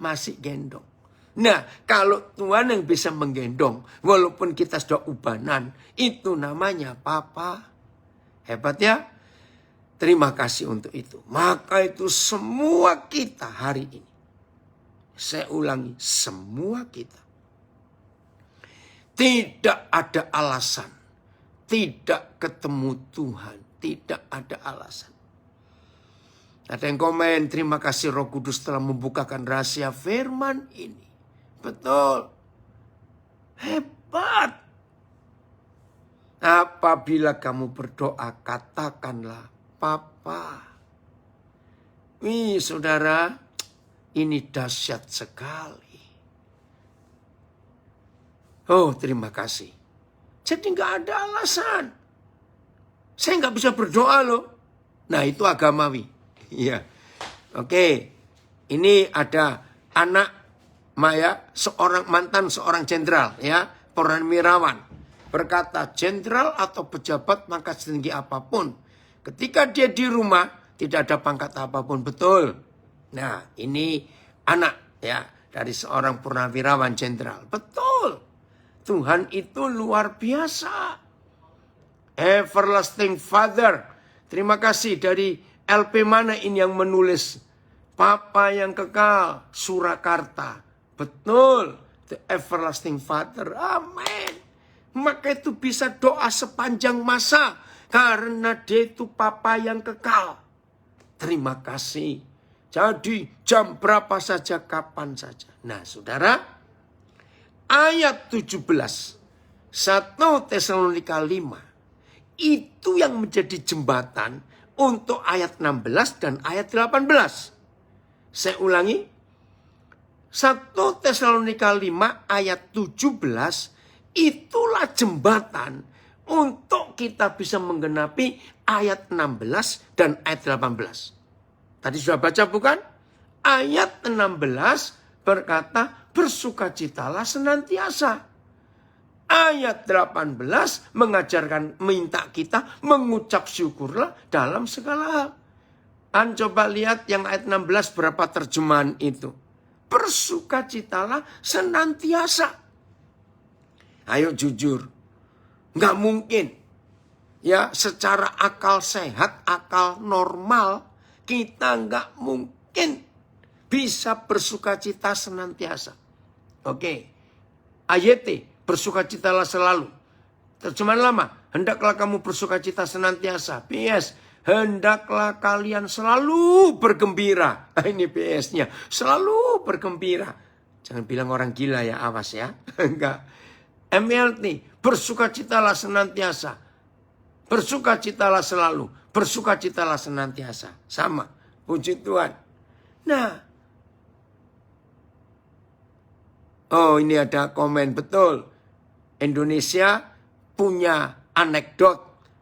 Masih gendong. Nah, kalau Tuhan yang bisa menggendong, walaupun kita sudah ubanan, itu namanya Papa. Hebat ya? Terima kasih untuk itu. Maka itu semua kita hari ini. Saya ulangi, semua kita. Tidak ada alasan. Tidak ketemu Tuhan. Tidak ada alasan. Ada yang komen, terima kasih Roh Kudus telah membukakan rahasia firman ini. Betul. Hebat. Apabila kamu berdoa, katakanlah Papa. Wih saudara, ini dahsyat sekali. Oh, terima kasih. Jadi nggak ada alasan. Saya nggak bisa berdoa loh. Nah, itu agamawi. Iya. Oke. Ini ada anak Maya, mantan seorang jenderal, ya, purnawirawan. Berkata, jenderal atau pejabat maka setinggi apapun, ketika dia di rumah tidak ada pangkat apapun, betul. Nah, ini anak ya dari seorang purnawirawan jenderal. Betul. Tuhan itu luar biasa. Everlasting Father. Terima kasih dari LP mana ini yang menulis? Papa yang kekal, Surakarta. Betul. The Everlasting Father. Amin. Maka itu bisa doa sepanjang masa. Karena dia itu Papa yang kekal. Terima kasih. Jadi jam berapa saja, kapan saja. Nah saudara, ayat 17 1 Tesalonika 5 itu yang menjadi jembatan untuk ayat 16 dan ayat 18. Saya ulangi. 1 Tesalonika 5 ayat 17 itulah jembatan untuk kita bisa menggenapi ayat 16 dan ayat 18. Tadi sudah baca bukan? Ayat 16 berkata bersukacitalah senantiasa. Ayat 18 mengajarkan minta kita mengucap syukurlah dalam segala hal. Coba lihat yang ayat 16 berapa terjemahan itu. Bersukacitalah senantiasa. Ayo jujur. Nggak mungkin. Ya secara akal sehat, akal normal. Kita nggak mungkin bisa bersukacita senantiasa. Oke. AYT. Bersukacitalah selalu. Terjemahan lama. Hendaklah kamu bersukacita senantiasa. PS. Hendaklah kalian selalu bergembira. Ini PS-nya. Selalu bergembira. Jangan bilang orang gila ya. Awas ya. Enggak. MLT. Bersukacitalah senantiasa. Bersukacitalah selalu. Bersukacitalah senantiasa. Sama. Puji Tuhan. Nah. Oh ini ada komen. Betul. Indonesia punya anekdot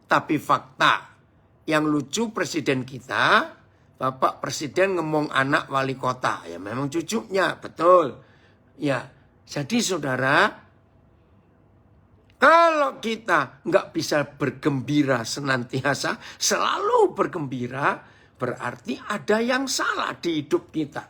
tapi fakta. Yang lucu presiden kita, Bapak Presiden ngomong anak wali kota. Ya memang cucunya, betul. Ya, jadi saudara, kalau kita nggak bisa bergembira senantiasa, selalu bergembira, berarti ada yang salah di hidup kita.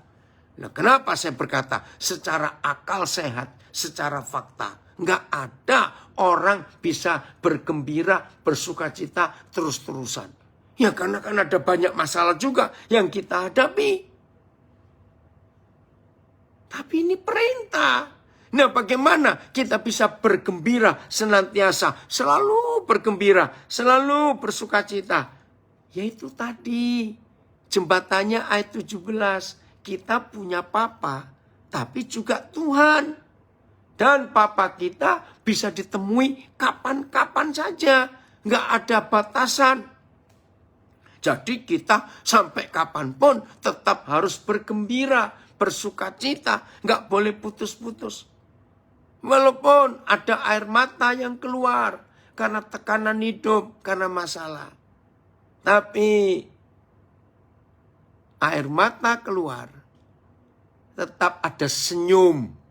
Nah kenapa saya berkata secara akal sehat, secara fakta. Nggak ada orang bisa bergembira, bersukacita terus-terusan. Ya karena kan ada banyak masalah juga yang kita hadapi. Tapi ini perintah. Nah bagaimana kita bisa bergembira senantiasa. Selalu bergembira, selalu bersukacita. Yaitu tadi jembatannya ayat 17. Kita punya Papa, tapi juga Tuhan. Dan Papa kita bisa ditemui kapan-kapan saja. Nggak ada batasan. Jadi kita sampai kapanpun tetap harus bergembira, bersukacita. Nggak boleh putus-putus. Walaupun ada air mata yang keluar. Karena tekanan hidup, karena masalah. Tapi air mata keluar. Tetap ada senyum.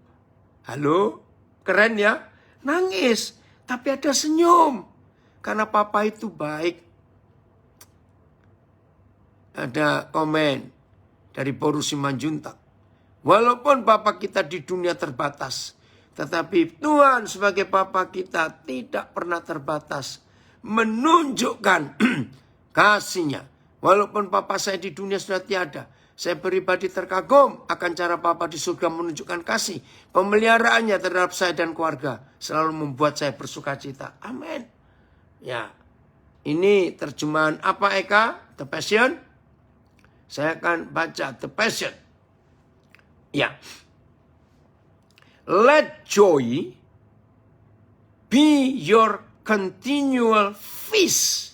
Halo, keren ya? Nangis, tapi ada senyum. Karena Papa itu baik. Ada komen dari Boru Simanjuntak. Walaupun Papa kita di dunia terbatas, tetapi Tuhan sebagai Papa kita tidak pernah terbatas. Menunjukkan kasih-Nya. Walaupun Papa saya di dunia sudah tiada. Saya pribadi terkagum akan cara Papa di surga menunjukkan kasih. Pemeliharaannya terhadap saya dan keluarga. Selalu membuat saya bersukacita. Amin. Ya. Ini terjemahan apa Eka? The Passion? Saya akan baca The Passion. Ya. Let joy be your continual feast.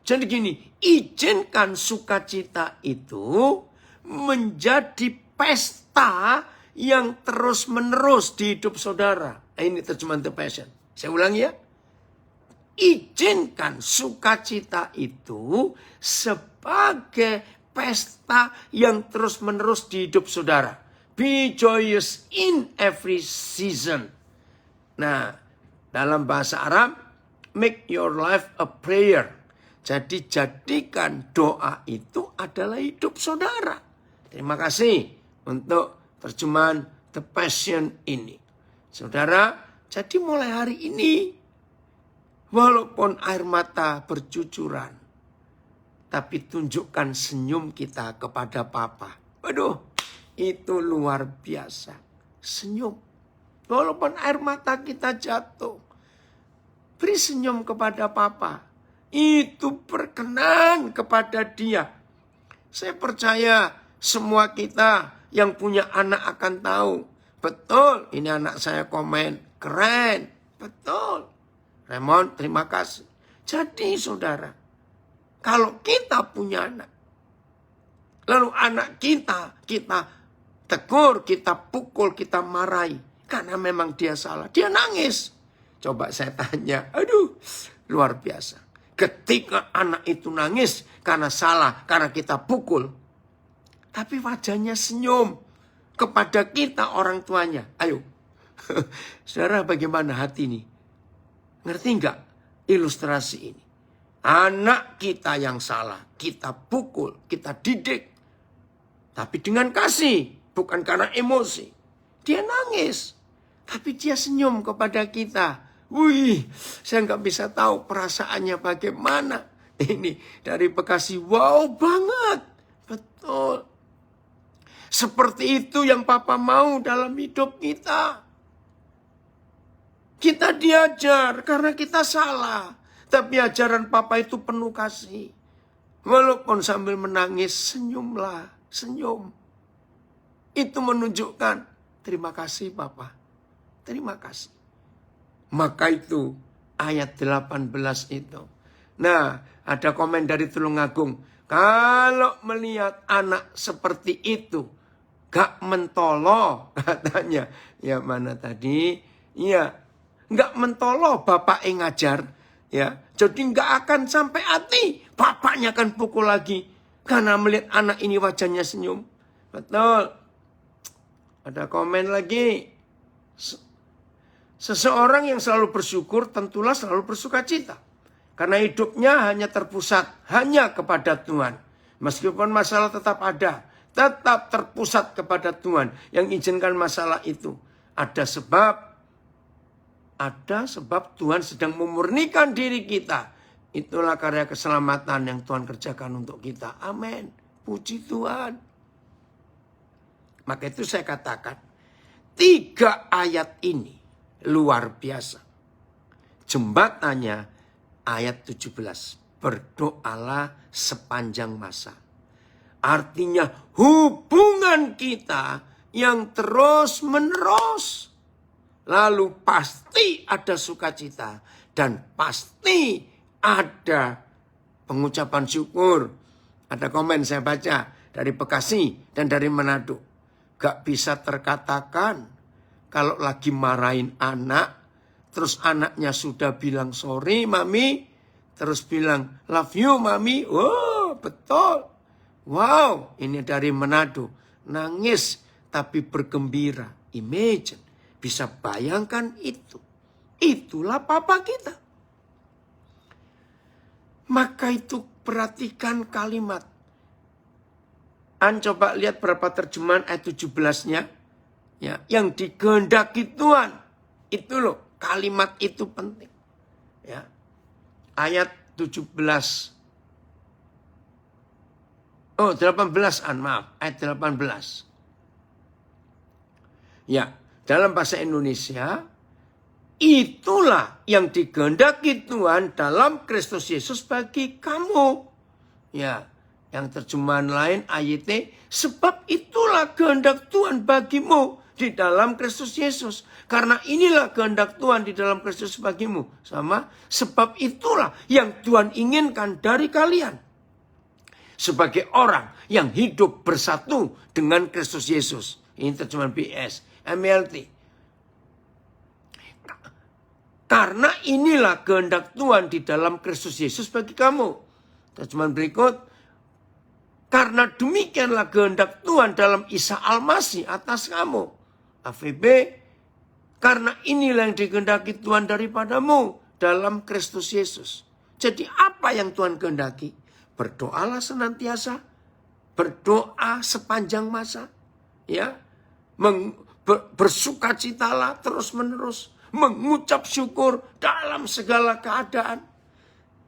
Jadi gini, izinkan sukacita itu menjadi pesta yang terus-menerus di hidup saudara. Ini terjemahan The Passion. Saya ulangi ya. Izinkan sukacita itu sebagai pesta yang terus-menerus di hidup saudara. Be joyous in every season. Nah, dalam bahasa Arab, make your life a prayer. Jadi jadikan doa itu adalah hidup saudara. Terima kasih untuk terjemahan The Passion ini. Saudara, jadi mulai hari ini, walaupun air mata bercucuran, tapi tunjukkan senyum kita kepada Papa. Waduh, itu luar biasa. Senyum. Walaupun air mata kita jatuh, beri senyum kepada Papa. Itu berkenan kepada Dia. Saya percaya semua kita yang punya anak akan tahu. Betul, ini anak saya komen. Keren. Betul. Raymond, terima kasih. Jadi saudara, kalau kita punya anak, lalu anak kita tegur, kita pukul, kita marahi, karena memang dia salah, dia nangis. Coba saya tanya, aduh, luar biasa. Ketika anak itu nangis karena salah, karena kita pukul, tapi wajahnya senyum kepada kita orang tuanya. Ayo, saudara, bagaimana hati ini? Ngerti nggak ilustrasi ini? Anak kita yang salah, kita pukul, kita didik. Tapi dengan kasih, bukan karena emosi. Dia nangis, tapi dia senyum kepada kita. Wih, saya nggak bisa tahu perasaannya bagaimana. Ini dari Bekasi, wow banget. Betul. Seperti itu yang Papa mau dalam hidup kita. Kita diajar karena kita salah. Tapi ajaran Papa itu penuh kasih. Walaupun sambil menangis, senyumlah. Senyum. Itu menunjukkan, terima kasih Papa. Terima kasih. Maka itu ayat 18 itu. Nah, ada komen dari Tulungagung. Kalau melihat anak seperti itu, gak mentolo katanya. Ya mana tadi? Iya, gak mentolo bapak yang ngajar. Ya, jadi gak akan sampai hati. Bapaknya akan pukul lagi. Karena melihat anak ini wajahnya senyum. Betul. Ada komen lagi. Seseorang yang selalu bersyukur tentulah selalu bersuka cita. Karena hidupnya hanya terpusat hanya kepada Tuhan. Meskipun masalah tetap ada. Tetap terpusat kepada Tuhan. Yang izinkan masalah itu. Ada sebab Tuhan sedang memurnikan diri kita. Itulah karya keselamatan yang Tuhan kerjakan untuk kita. Amin. Puji Tuhan. Maka itu saya katakan. 3 ayat ini luar biasa. Jembatannya ayat 17. Berdoalah sepanjang masa. Artinya hubungan kita yang terus menerus. Lalu pasti ada sukacita. Dan pasti ada pengucapan syukur. Ada komen saya baca dari Bekasi dan dari Manado. Gak bisa terkatakan kalau lagi marahin anak. Terus anaknya sudah bilang sorry mami. Terus bilang love you mami. Oh betul. Wow, ini dari Manado. Nangis tapi bergembira. Imagine. Bisa bayangkan itu. Itulah papa kita. Maka itu perhatikan kalimat. Coba lihat berapa terjemahan ayat 17-nya. Ya, yang dikehendaki Tuhan. Itu loh, kalimat itu penting. Ya. Ayat 17. Oh, 18-an, maaf. Ayat 18. Ya, dalam bahasa Indonesia, itulah yang dikehendaki Tuhan dalam Kristus Yesus bagi kamu. Ya, yang terjemahan lain ayat, sebab itulah kehendak Tuhan bagimu di dalam Kristus Yesus. Karena inilah kehendak Tuhan di dalam Kristus bagimu. Sama, sebab itulah yang Tuhan inginkan dari kalian. Sebagai orang yang hidup bersatu dengan Kristus Yesus. Ini terjemahan BS, MLT. Karena inilah kehendak Tuhan di dalam Kristus Yesus bagi kamu. Terjemahan berikut. Karena demikianlah kehendak Tuhan dalam Isa Al-Masih atas kamu. AVB. Karena inilah yang dikehendaki Tuhan daripadamu dalam Kristus Yesus. Jadi apa yang Tuhan kehendaki? Berdoalah senantiasa. Berdoa sepanjang masa. Ya. Bersukacitalah terus menerus. Mengucap syukur dalam segala keadaan.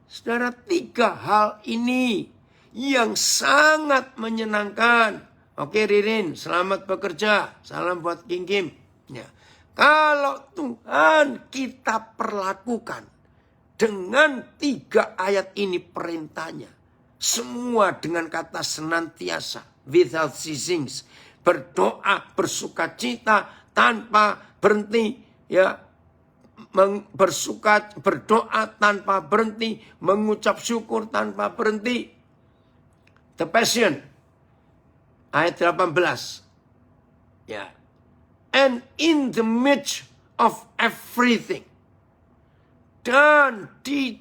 Saudara, 3 hal ini yang sangat menyenangkan. Oke Ririn, selamat bekerja. Salam buat King Kim. Ya. Kalau Tuhan kita perlakukan dengan 3 ayat ini perintahnya. Semua dengan kata senantiasa. Without ceasing. Berdoa, bersukacita tanpa berhenti. Ya. bersuka, berdoa tanpa berhenti, mengucap syukur tanpa berhenti. The Passion ayat 18. Ya. And in the midst of everything. Dan di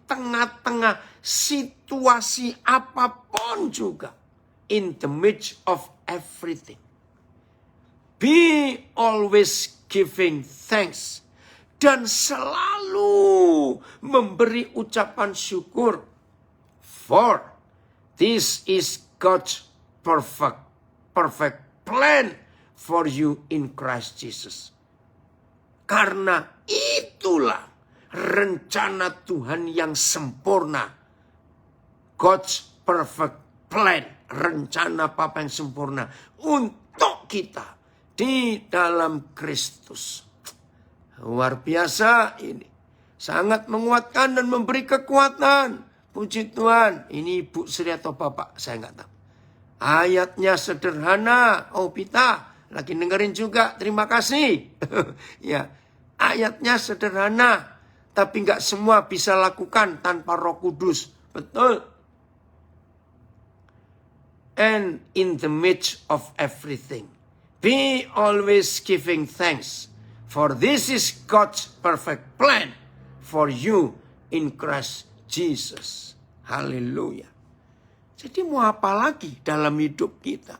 tengah-tengah situasi apapun juga. In the midst of everything. Be always giving thanks. Dan selalu memberi ucapan syukur. For this is God's perfect plan for you in Christ Jesus. Karena itulah rencana Tuhan yang sempurna. God's perfect plan. Rencana Bapa yang sempurna. Untuk kita. Di dalam Kristus. Luar biasa ini. Sangat menguatkan dan memberi kekuatan. Puji Tuhan. Ini Ibu Sri atau Bapak. Saya nggak tahu. Ayatnya sederhana. Oh Pita. Lagi dengerin juga. Terima kasih. Ya. Ayatnya sederhana. Tapi nggak semua bisa lakukan tanpa Roh Kudus. Betul. And in the midst of everything, be always giving thanks. For this is God's perfect plan for you in Christ Jesus. Haleluya. Jadi mau apa lagi dalam hidup kita?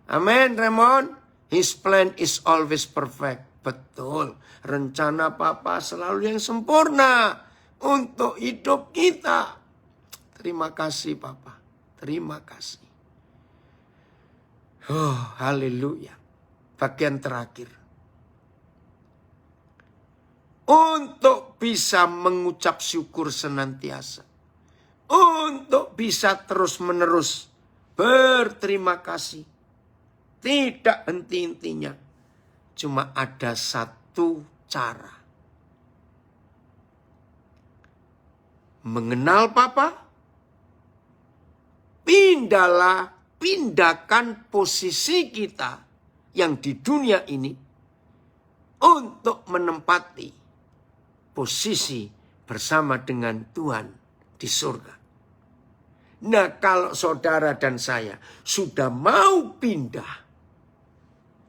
Amin, Raymond. His plan is always perfect. Betul. Rencana Bapa selalu yang sempurna untuk hidup kita. Terima kasih Bapa. Terima kasih. Oh, haleluya. Bagian terakhir. Untuk bisa mengucap syukur senantiasa. Untuk bisa terus-menerus berterima kasih. Tidak henti-hentinya. Cuma ada satu cara. Mengenal Bapa. Pindahkan posisi kita yang di dunia ini untuk menempati posisi bersama dengan Tuhan di surga. Nah, kalau saudara dan saya sudah mau pindah,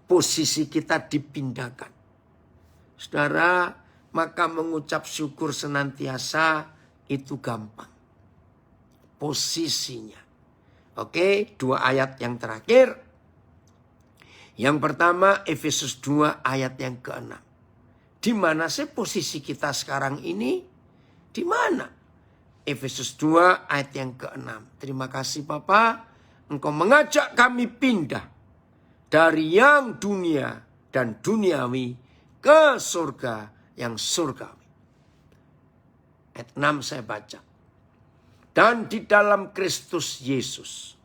posisi kita dipindahkan. Saudara, maka mengucap syukur senantiasa itu gampang. Posisinya. Oke, 2 ayat yang terakhir. Yang pertama, Efesus 2 ayat yang ke-6. Di mana sih posisi kita sekarang ini? Di mana? Efesus 2 ayat yang ke-6. Terima kasih Bapa, Engkau mengajak kami pindah dari yang dunia dan duniawi ke surga yang surgawi. Ayat 6 saya baca. Dan di dalam Kristus Yesus.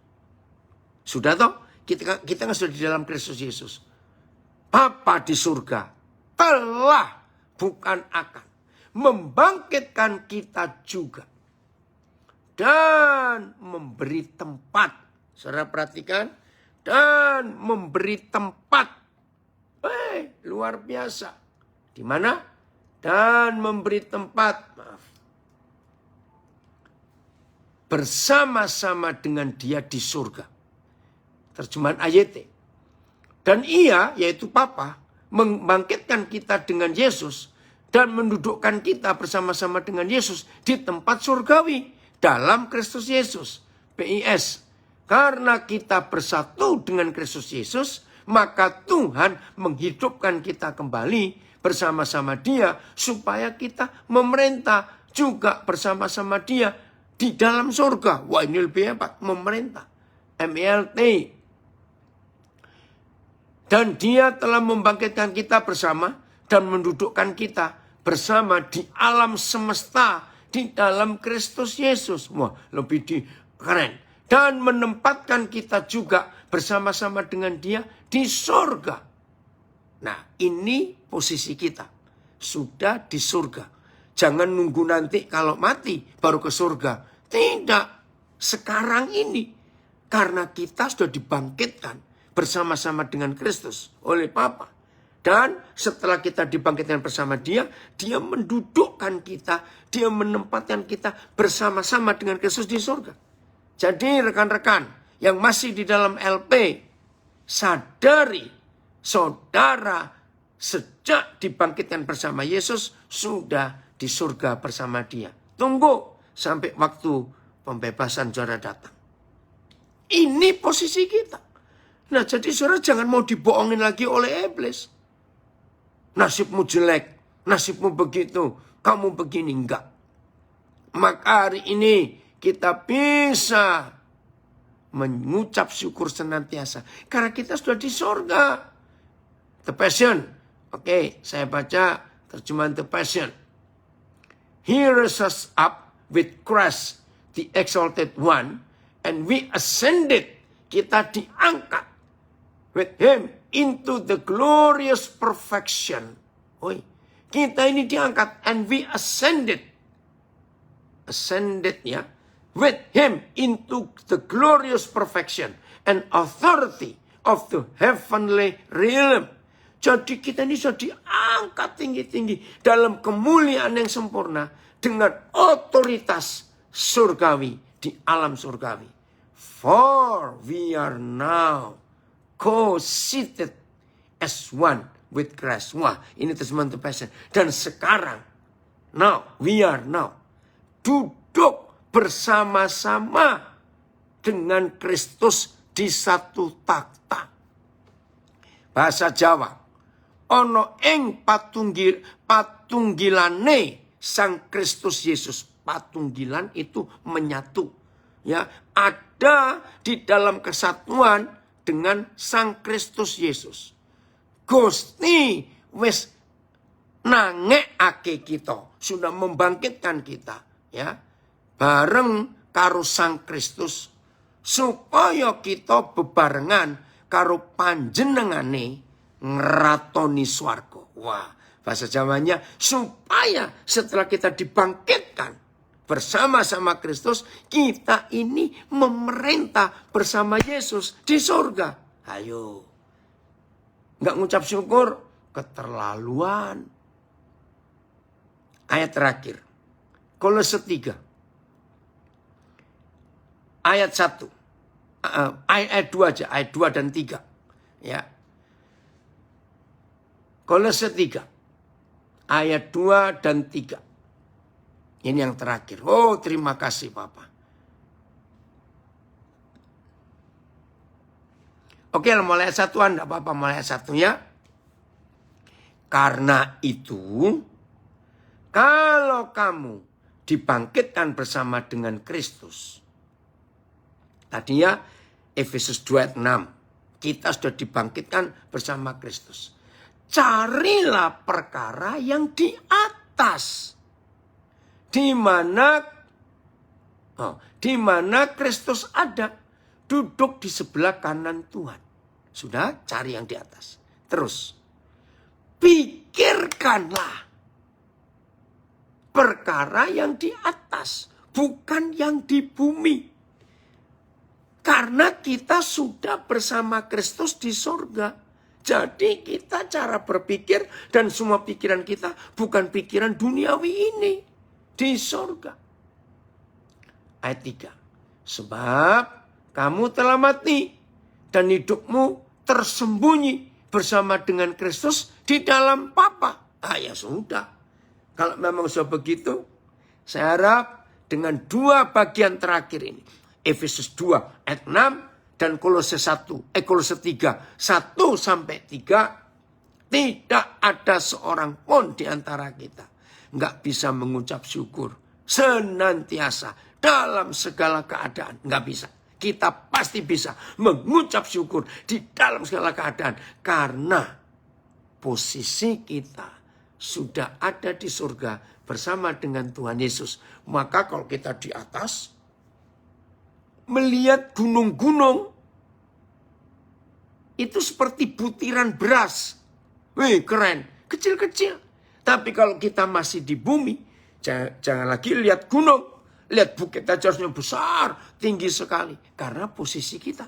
Sudah toh? Kita kan sudah di dalam Kristus Yesus. Bapa di surga telah, bukan akan, membangkitkan kita juga. Dan memberi tempat. Saudara perhatikan. Dan memberi tempat. Luar biasa. Di mana? Dan memberi tempat. Maaf. Bersama-sama dengan Dia di surga. Terjemahan AYT. Dan Ia, yaitu Bapa, membangkitkan kita dengan Yesus dan mendudukkan kita bersama-sama dengan Yesus di tempat surgawi dalam Kristus Yesus. PIS. Karena kita bersatu dengan Kristus Yesus, maka Tuhan menghidupkan kita kembali bersama-sama Dia supaya kita memerintah juga bersama-sama Dia di dalam surga. Wah, ini lebih hebat. Memerintah. MELT. Dan Dia telah membangkitkan kita bersama dan mendudukkan kita bersama di alam semesta di dalam Kristus Yesus. Wah, lebih keren. Dan menempatkan kita juga bersama-sama dengan Dia di surga. Nah, ini posisi kita. Sudah di surga. Jangan nunggu nanti kalau mati baru ke surga. Tidak, sekarang ini. Karena kita sudah dibangkitkan bersama-sama dengan Kristus oleh Bapa. Dan setelah kita dibangkitkan bersama dia, dia mendudukkan kita, dia menempatkan kita bersama-sama dengan Kristus di surga. Jadi rekan-rekan yang masih di dalam LP, sadari saudara sejak dibangkitkan bersama Yesus sudah di surga bersama dia. Tunggu sampai waktu pembebasan saudara datang. Ini posisi kita. Nah, jadi saudara jangan mau dibohongin lagi oleh iblis. Nasibmu jelek, nasibmu begitu, kamu begini, enggak. Maka hari ini kita bisa mengucap syukur senantiasa. Karena kita sudah di surga. The Passion. Oke, saya baca terjemahan The Passion. He raised us up with Christ, the exalted one, and we ascended. Kita diangkat with him into the glorious perfection. Kita ini diangkat and we ascended. Ascended ya. With him into the glorious perfection and authority of the heavenly realm. Jadi kita ini sudah diangkat tinggi-tinggi dalam kemuliaan yang sempurna dengan otoritas surgawi di alam surgawi. For we are now co-seated as one with Christ. Wah, ini terjemahan The Passion. Dan sekarang, we are now duduk bersama-sama dengan Kristus di satu takhta. Bahasa Jawa, ono ing patunggilane Sang Kristus Yesus. Patunggilan itu menyatu. Ya, ada di dalam kesatuan dengan Sang Kristus Yesus. Gusti wis nangekake kita, sudah membangkitkan kita, ya, bareng karo Sang Kristus supaya kita bebarengan karo panjenengane ngratoni swarga. Wah, bahasa Jawanya supaya setelah kita dibangkitkan bersama-sama Kristus, kita ini memerintah bersama Yesus di surga. Ayo. Nggak ngucap syukur, keterlaluan. Ayat terakhir. Kolose 3. Ayat 1. Ayat 2 aja. Ayat 2 dan 3. Ya. Kolose 3. Ayat 2 dan 3. Ini yang terakhir. Oh, terima kasih Bapak. Oke, mulai ayat 1, Anda Bapak mulai ayat 1 ya. Karena itu, kalau kamu dibangkitkan bersama dengan Kristus. Tadi ya, Efesus 2 ayat 6. Kita sudah dibangkitkan bersama Kristus. Carilah perkara yang di atas. Di mana Kristus ada, duduk di sebelah kanan Tuhan. Sudah, cari yang di atas. Terus, pikirkanlah perkara yang di atas, bukan yang di bumi. Karena kita sudah bersama Kristus di surga. Jadi kita cara berpikir dan semua pikiran kita bukan pikiran duniawi ini. Di surga. Ayat 3. Sebab kamu telah mati dan hidupmu tersembunyi bersama dengan Kristus di dalam Bapa. Ya sudah. Kalau memang sudah begitu, saya harap dengan dua bagian terakhir ini. Efesus 2 ayat 6 dan Kolose 3 1 sampai 3. Tidak ada seorang pun di antara kita nggak bisa mengucap syukur senantiasa dalam segala keadaan. Nggak bisa. Kita pasti bisa mengucap syukur di dalam segala keadaan. Karena posisi kita sudah ada di surga bersama dengan Tuhan Yesus. Maka kalau kita di atas, melihat gunung-gunung, itu seperti butiran beras. Wih, keren. Kecil-kecil. Tapi kalau kita masih di bumi, jangan lagi lihat gunung. Lihat bukit aja harusnya besar, tinggi sekali. Karena posisi kita.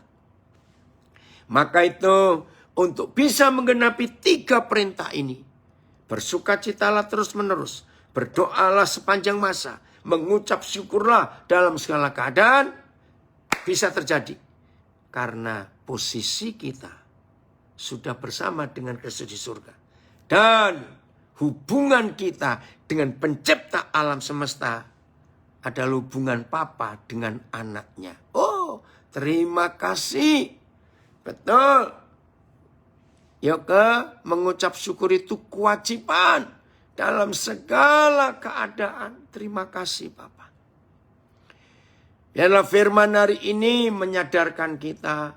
Maka itu untuk bisa menggenapi 3 perintah ini. Bersukacitalah terus-menerus, berdoalah sepanjang masa, mengucap syukurlah dalam segala keadaan. Bisa terjadi karena posisi kita sudah bersama dengan Kristus di surga. Dan hubungan kita dengan pencipta alam semesta adalah hubungan papa dengan anaknya. Oh, terima kasih. Betul. Yoga, mengucap syukur itu kewajiban dalam segala keadaan. Terima kasih Bapa. Biarlah firman hari ini menyadarkan kita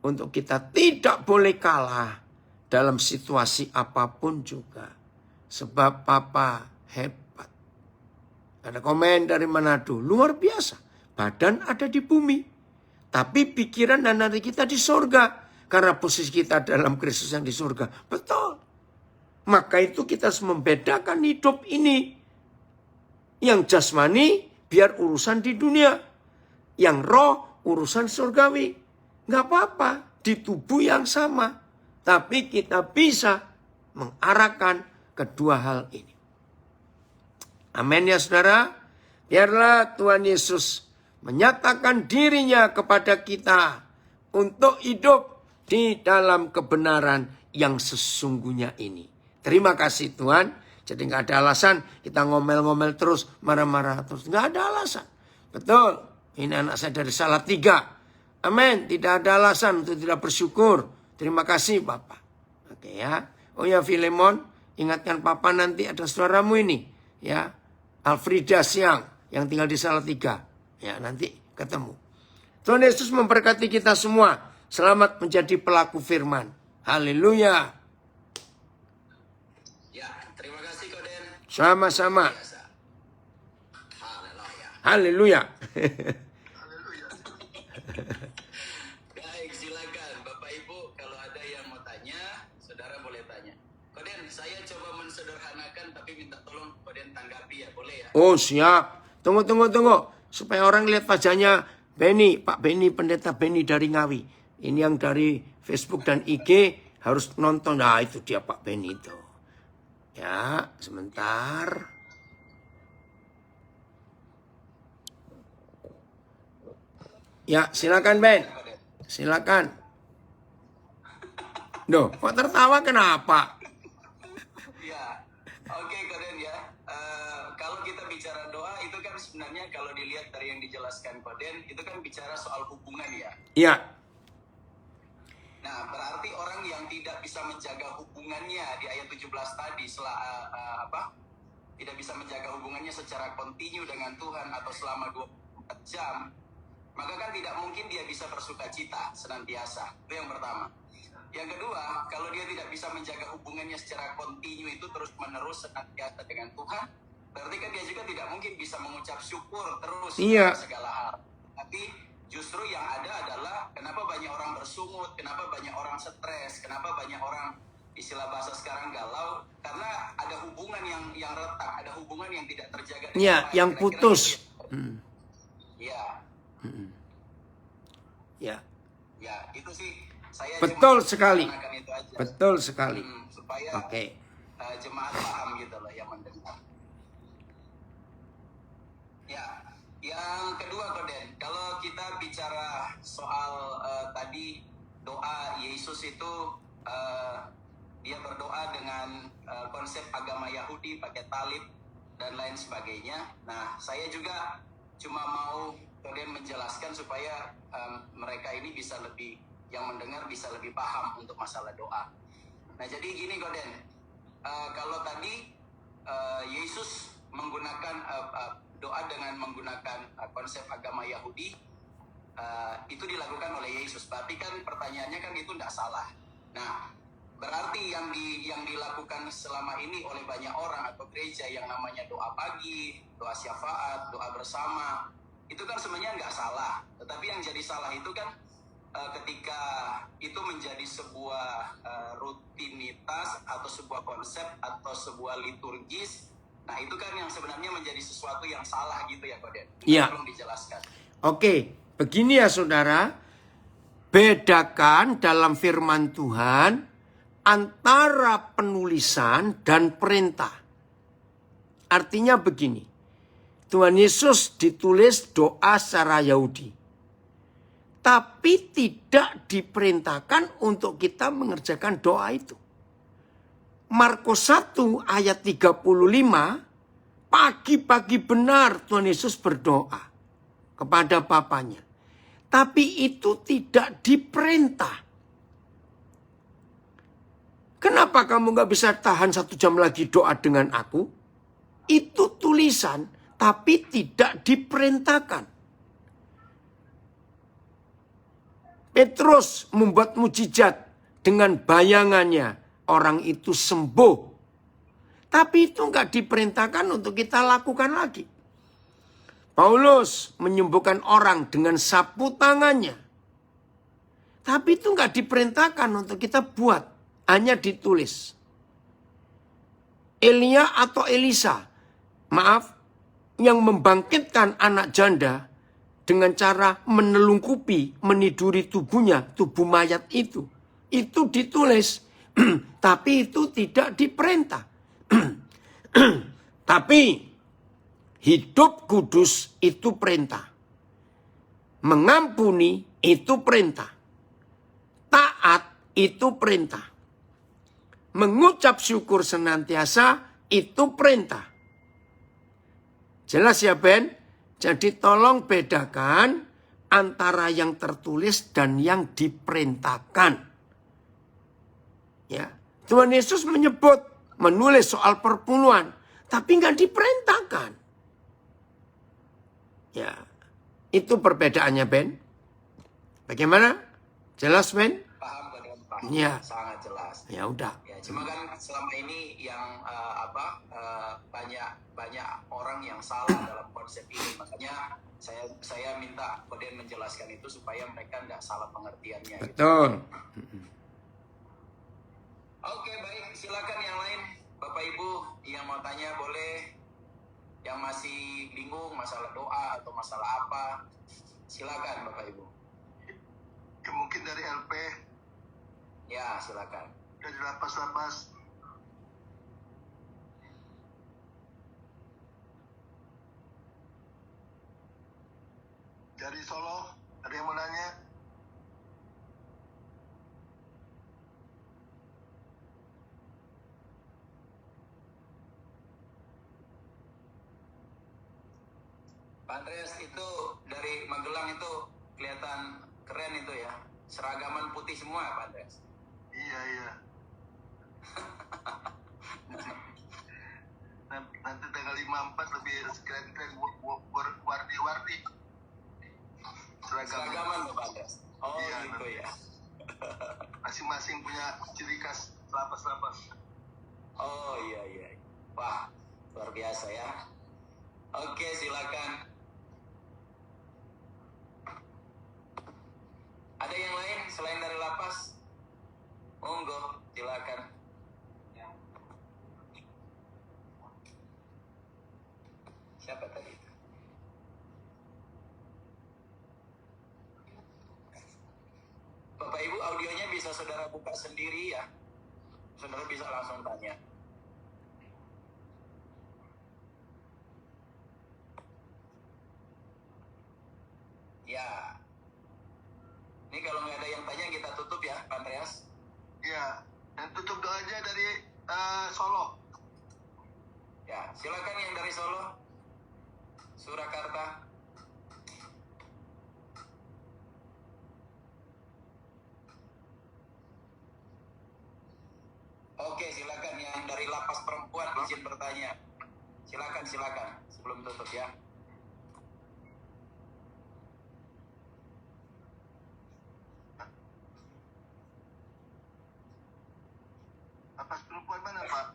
untuk kita tidak boleh kalah dalam situasi apapun juga. Sebab Papa hebat. Ada komen dari Manado, luar biasa. Badan ada di bumi, tapi pikiran dan hati kita di surga. Karena posisi kita dalam Kristus yang di surga. Betul. Maka itu kita harus membedakan hidup ini. Yang jasmani biar urusan di dunia. Yang roh urusan surgawi. Gak apa-apa. Di tubuh yang sama. Tapi kita bisa mengarahkan kedua hal ini. Amin ya saudara. Biarlah Tuhan Yesus menyatakan dirinya kepada kita. Untuk hidup di dalam kebenaran yang sesungguhnya ini. Terima kasih Tuhan. Jadi gak ada alasan kita ngomel-ngomel terus, marah-marah terus. Gak ada alasan. Betul. Ini anak saya dari Salatiga. Amin. Tidak ada alasan untuk tidak bersyukur. Terima kasih Bapak. Oke ya. Oh ya Filemon, ingatkan Papa nanti ada saudaramu ini. Ya. Alfrida Siang yang tinggal di Salatiga. Ya nanti ketemu. Tuhan Yesus memberkati kita semua. Selamat menjadi pelaku firman. Haleluya. Ya, terima kasih Koden. Sama-sama. Haleluya. Haleluya. Baik, silakan Bapak Ibu, kalau ada yang mau tanya, saudara boleh tanya. Koden, saya coba mensederhanakan tapi minta tolong Koden tanggapi ya, boleh ya? Oh siap. Tunggu. Supaya orang lihat wajahnya Benny, Pak Benny, Pendeta Benny dari Ngawi. Ini yang dari Facebook dan IG harus nonton. Nah itu dia Pak Benny itu. Ya sebentar. Ya silakan Ben. Silakan. Duh kok tertawa kenapa? Ya, oke Koden ya. Kalau kita bicara doa itu kan sebenarnya kalau dilihat dari yang dijelaskan Koden itu kan bicara soal hubungan ya. Iya. Nah, berarti orang yang tidak bisa menjaga hubungannya di ayat 17 tadi tidak bisa menjaga hubungannya secara kontinu dengan Tuhan atau selama 24 jam, maka kan tidak mungkin dia bisa bersukacita senantiasa. Itu yang pertama. Yang kedua, kalau dia tidak bisa menjaga hubungannya secara kontinu itu terus-menerus senantiasa dengan Tuhan, berarti kan dia juga tidak mungkin bisa mengucap syukur terus Iya. segala hal. Tapi justru yang ada adalah kenapa banyak orang bersungut, kenapa banyak orang stres, kenapa banyak orang istilah bahasa sekarang galau, karena ada hubungan yang retak, ada hubungan yang tidak terjaga. Iya, yang putus. Ya. Ya. Ya, itu sih saya Betul cuma sekali. menanyakan itu aja. Betul sekali. Supaya Oke. jemaat paham gitu loh yang mendengar. Ya. Yang kedua Koden, kalau kita bicara soal tadi doa Yesus itu dia berdoa dengan konsep agama Yahudi pakai talib dan lain sebagainya. Nah, saya juga cuma mau Koden menjelaskan supaya mereka ini bisa lebih, yang mendengar bisa lebih paham untuk masalah doa. Nah, jadi gini Koden, kalau tadi Yesus menggunakan doa dengan menggunakan konsep agama Yahudi, itu dilakukan oleh Yesus. Tapi kan pertanyaannya kan itu tidak salah. Nah, berarti yang dilakukan selama ini oleh banyak orang atau gereja yang namanya doa pagi, doa syafaat, doa bersama, itu kan sebenarnya nggak salah. Tetapi yang jadi salah itu kan ketika itu menjadi sebuah rutinitas atau sebuah konsep atau sebuah liturgis. Nah itu kan yang sebenarnya menjadi sesuatu yang salah gitu ya Koden. Iya. Belum dijelaskan. Oke, begini ya saudara. Bedakan dalam firman Tuhan antara penulisan dan perintah. Artinya begini, Tuhan Yesus ditulis doa secara Yahudi. Tapi tidak diperintahkan untuk kita mengerjakan doa itu. Markus 1 ayat 35, pagi-pagi benar Tuhan Yesus berdoa kepada Bapanya. Tapi itu tidak diperintah. Kenapa kamu gak bisa tahan 1 jam lagi doa dengan aku? Itu tulisan, tapi tidak diperintahkan. Petrus membuat mujizat dengan bayangannya. Orang itu sembuh. Tapi itu nggak diperintahkan untuk kita lakukan lagi. Paulus menyembuhkan orang dengan sapu tangannya. Tapi itu nggak diperintahkan untuk kita buat. Hanya ditulis. Elia atau Elisa, maaf, yang membangkitkan anak janda dengan cara menelungkupi, meniduri tubuhnya, tubuh mayat itu. Itu ditulis. Tapi itu tidak diperintah. Tapi hidup kudus itu perintah. Mengampuni itu perintah. Taat itu perintah. Mengucap syukur senantiasa itu perintah. Jelas ya Ben? Jadi tolong bedakan antara yang tertulis dan yang diperintahkan. Ya, Tuhan Yesus menyebut, menulis soal perpuluhan, tapi nggak diperintahkan. Ya, itu perbedaannya Ben. Bagaimana? Jelas Ben? Paham, paham. Ya. Sangat jelas. Ya udah. Ya, cuma kan selama ini yang banyak orang yang salah dalam konsep ini, makanya saya minta Koden menjelaskan itu supaya mereka nggak salah pengertiannya. Betul. Gitu. Oke, baik, silakan yang lain, Bapak Ibu yang mau tanya boleh, yang masih bingung masalah doa atau masalah apa, silakan Bapak Ibu. Ya, mungkin dari LP. Ya, silakan. Dari lapas-lapas. Dari Solo, ada yang mau nanya? Pak Andreas, itu dari Magelang itu kelihatan keren itu ya. Seragaman putih semua Pak Andreas. Iya. Nanti tanggal 5/4 lebih keren-keren wardi-wardi. Seragaman tuh Pak Andreas. Oh iya, gitu ya. Masing-masing punya ciri khas lapas-lapas. Oh iya. Wah, luar biasa ya. Oke, silakan. Ada yang lain selain dari lapas? Monggo, silakan. Siapa tadi? Bapak Ibu, audionya bisa saudara buka sendiri ya. Saudara bisa langsung tanya. Ya. Ini kalau nggak ada yang tanya kita tutup ya, Pak Andreas. Iya, dan tutup doanya dari Solo. Ya, silakan yang dari Solo. Surakarta. Oke, silakan yang dari lapas perempuan izin bertanya. Silakan sebelum tutup ya. Lapas perempuan mana, Pak?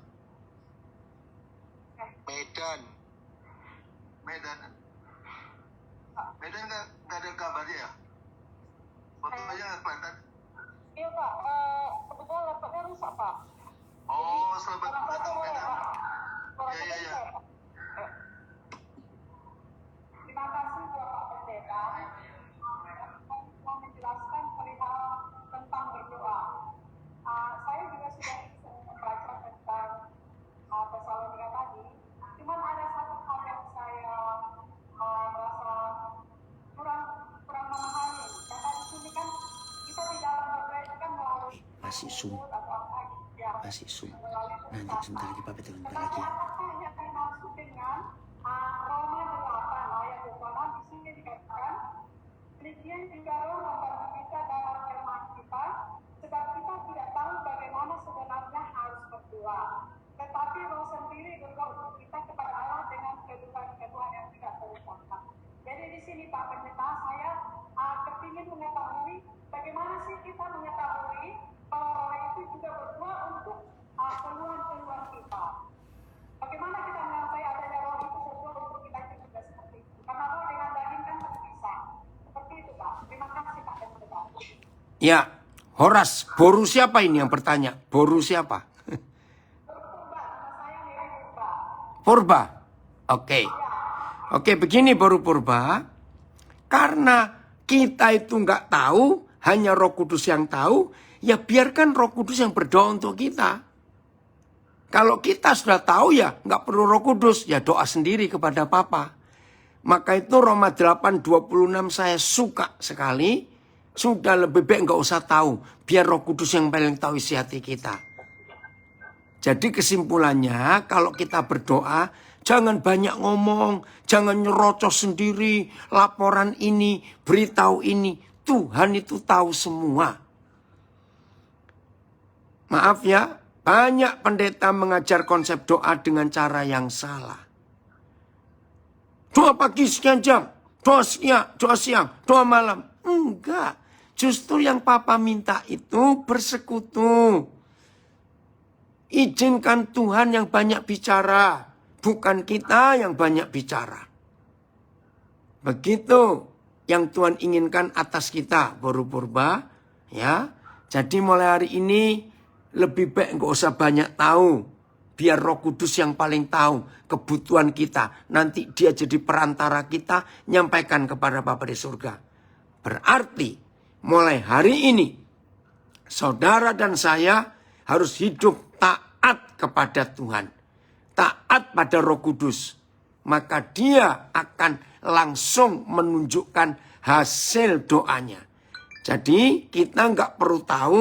Medan nggak ada kabarnya ya? Fotonya nggak kelihatan. Iya Pak, kebetulan laptopnya rusak Pak. Oh, selamat Orang datang satu Medan. Pak. Iya. Terima kasih Bapak Pendeta. Mau menjelaskan perihal Masih Zoom. Masih Zoom. Nanti sebentar lagi Papa turun bentar lagi ya. Apakah yang dimaksud dengan Roma 8 ayat 26 di sini dikatakan, demikian juga Roh membantu kita dalam kelemahan kita, sebab kita tidak tahu bagaimana sebenarnya harus berdoa. Tetapi Roh sendiri berdoa untuk kita kepada Allah dengan kedudukan yang tidak terucapkan. Jadi di sini Pak Pendeta, saya kepingin mengetahui bagaimana sih kita mengetahui bahwa Roh itu juga berdoa untuk keluhan-keluhan kita. Bagaimana kita mengetahui adanya Roh itu berdoa untuk kita juga seperti itu? Karena Roh dengan daging kan terpisah. Seperti itu Pak. Terima kasih Pak Pendeta. Ya, Horas, boru siapa ini yang bertanya? Boru siapa? Purba. Oke. Oke, begini Boru Purba. Karena kita itu nggak tahu, hanya Roh Kudus yang tahu, ya biarkan Roh Kudus yang berdoa untuk kita. Kalau kita sudah tahu ya nggak perlu Roh Kudus, ya doa sendiri kepada Papa. Maka itu Roma 8:26 saya suka sekali. Sudah lebih baik nggak usah tahu, biar Roh Kudus yang paling tahu isi hati kita. Jadi kesimpulannya kalau kita berdoa, jangan banyak ngomong, jangan nyerocos sendiri, laporan ini, beritahu ini. Tuhan itu tahu semua. Maaf ya, banyak pendeta mengajar konsep doa dengan cara yang salah. Doa pagi sekian jam, doa siang, doa malam. Enggak, justru yang Papa minta itu bersekutu. Izinkan Tuhan yang banyak bicara, bukan kita yang banyak bicara. Begitu yang Tuhan inginkan atas kita, Boru Purba. Ya, jadi mulai hari ini lebih baik nggak usah banyak tahu, biar Roh Kudus yang paling tahu kebutuhan kita. Nanti dia jadi perantara kita, nyampaikan kepada Bapa di surga. Berarti mulai hari ini saudara dan saya harus hidup taat kepada Tuhan. Taat pada Roh Kudus. Maka dia akan langsung menunjukkan hasil doanya. Jadi kita nggak perlu tahu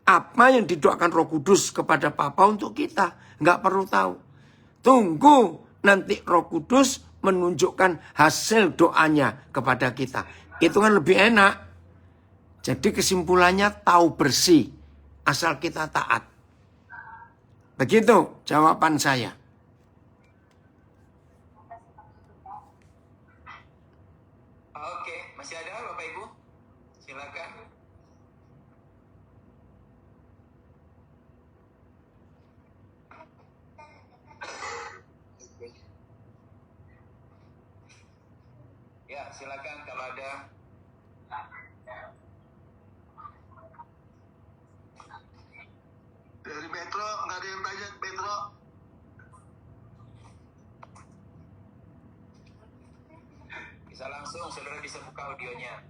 apa yang didoakan Roh Kudus kepada Papa untuk kita. Nggak perlu tahu. Tunggu nanti Roh Kudus menunjukkan hasil doanya kepada kita. Itu kan lebih enak. Jadi kesimpulannya tahu bersih. Asal kita taat. Begitu jawaban saya. Oke, masih ada Bapak Ibu? Silakan. Ya, silakan kalau ada. Dari Metro, nggak ada yang tanya Metro. Bisa langsung, saudara bisa buka audionya.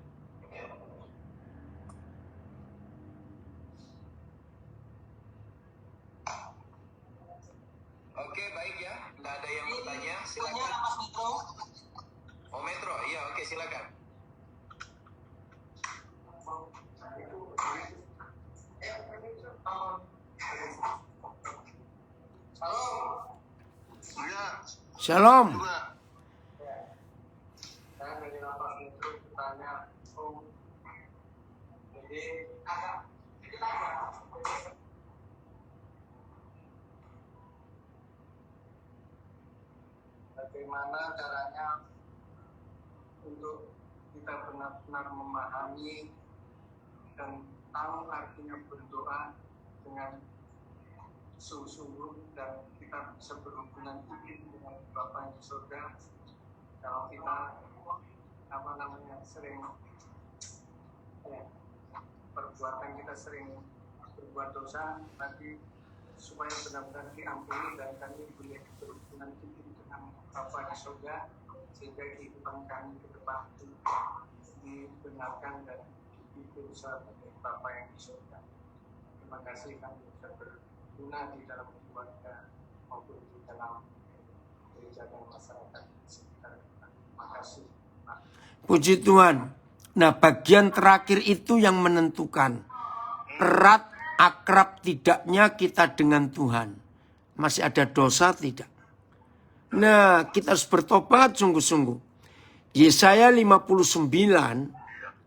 Oke, baik ya. Nggak ada yang bertanya, silakan. Oh, Metro, iya, oke, silakan. Iya, Shalom. juga. Saya dari lapas itu bertanya, jadi bagaimana caranya untuk kita benar-benar memahami dan tahu artinya berdoa dengan sungguh-sungguh dan kita bisa berhubungan intim dengan Bapa yang di surga. Kalau kita sering perbuatan kita sering berbuat dosa, nanti supaya benar-benar diampuni dan kami boleh berhubungan intim dengan Bapa di surga, sehingga kehidupan kami ke depan itu dibenarkan dan diusaha oleh Bapa yang di surga. Terima kasih kami bisa berguna di dalam keluarga maupun di dalam gereja dan masyarakat sekitar kita. Terima kasih. Puji Tuhan. Nah, bagian terakhir itu yang menentukan. erat akrab tidaknya kita dengan Tuhan? Masih ada dosa tidak? Nah, kita harus bertobat sungguh-sungguh. Yesaya 59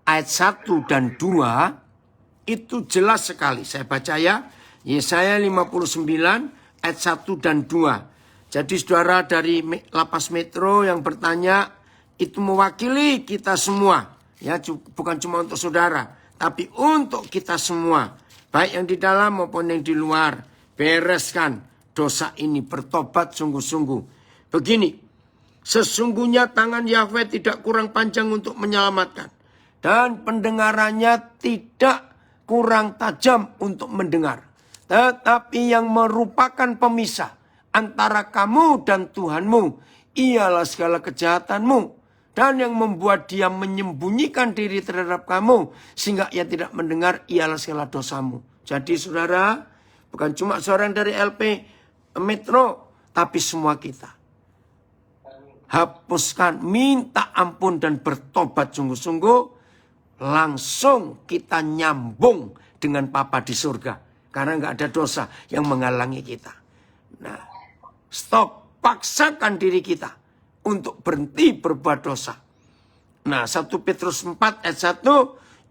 ayat 1 dan 2 itu jelas sekali. Saya baca ya. Yesaya 59 ayat 1 dan 2. Jadi saudara dari Lapas Metro yang bertanya itu mewakili kita semua. Ya, bukan cuma untuk saudara, tapi untuk kita semua. Baik yang di dalam maupun yang di luar. Bereskan dosa ini, bertobat sungguh-sungguh. Begini, sesungguhnya tangan Yahweh tidak kurang panjang untuk menyelamatkan. Dan pendengarannya tidak kurang tajam untuk mendengar. Tetapi yang merupakan pemisah antara kamu dan Tuhanmu ialah segala kejahatanmu. Dan yang membuat dia menyembunyikan diri terhadap kamu sehingga ia tidak mendengar ialah segala dosamu. Jadi saudara, bukan cuma seorang dari LP Metro, tapi semua kita. Hapuskan, minta ampun dan bertobat sungguh-sungguh. Langsung kita nyambung dengan Papa di surga. Karena nggak ada dosa yang menghalangi kita. Nah, stop, paksakan diri kita untuk berhenti berbuat dosa. Nah, 1 Petrus 4 ayat 1,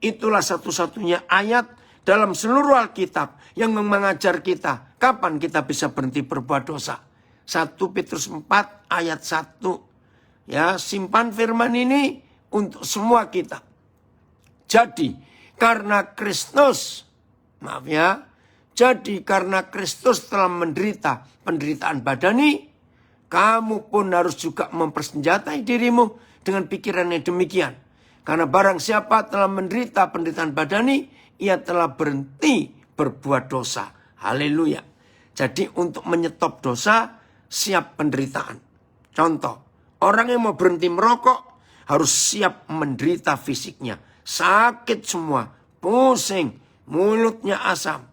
itulah satu-satunya ayat dalam seluruh Alkitab yang mengajar kita kapan kita bisa berhenti berbuat dosa. 1 Petrus 4 ayat 1. Ya, simpan firman ini untuk semua kita. Jadi, karena Kristus, jadi karena Kristus telah menderita penderitaan badani, kamu pun harus juga mempersenjatai dirimu dengan pikiran yang demikian. Karena barang siapa telah menderita penderitaan badani, ia telah berhenti berbuat dosa. Haleluya. Jadi untuk menyetop dosa, siap penderitaan. Contoh, orang yang mau berhenti merokok harus siap menderita fisiknya. Sakit semua, pusing, mulutnya asam.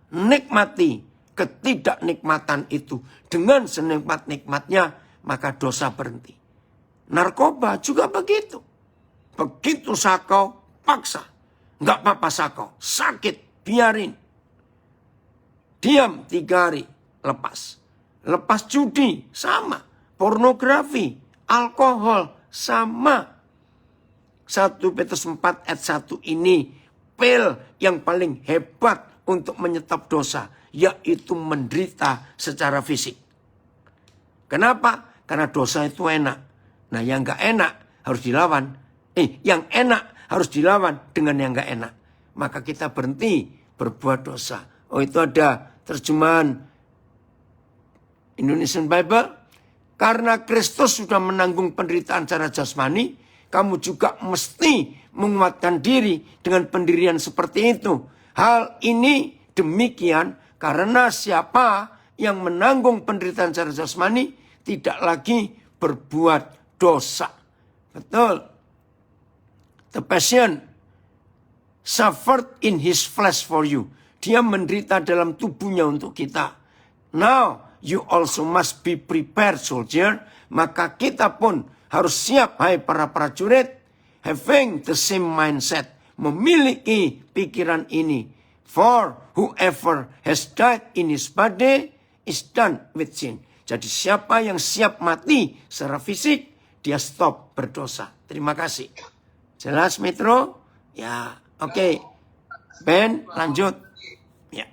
Nikmati ketidaknikmatan itu. Dengan senikmat-nikmatnya, maka dosa berhenti. Narkoba juga begitu. Begitu sakau, paksa. Nggak apa-apa sakau, sakit, biarin. Diam 3 hari, lepas. Lepas judi, sama. Pornografi, alkohol, sama. 1 Petrus 4 ayat 1 ini, pil yang paling hebat untuk menyetop dosa, yaitu menderita secara fisik. Kenapa? Karena dosa itu enak. Nah, yang nggak enak harus dilawan. Yang enak harus dilawan dengan yang nggak enak. Maka kita berhenti berbuat dosa. Oh, itu ada terjemahan Indonesian Bible. Karena Kristus sudah menanggung penderitaan secara jasmani, kamu juga mesti menguatkan diri dengan pendirian seperti itu. Hal ini demikian karena siapa yang menanggung penderitaan secara jasmani tidak lagi berbuat dosa. Betul. The patient suffered in his flesh for you. Dia menderita dalam tubuhnya untuk kita. Now you also must be prepared, soldier. Maka kita pun harus siap, hai para prajurit, having the same mindset, memiliki pikiran ini. For whoever has died in his body is done with sin. Jadi siapa yang siap mati secara fisik, dia stop berdosa. Terima kasih. Jelas, Metro? Ya, oke. Ben, lanjut. Ya.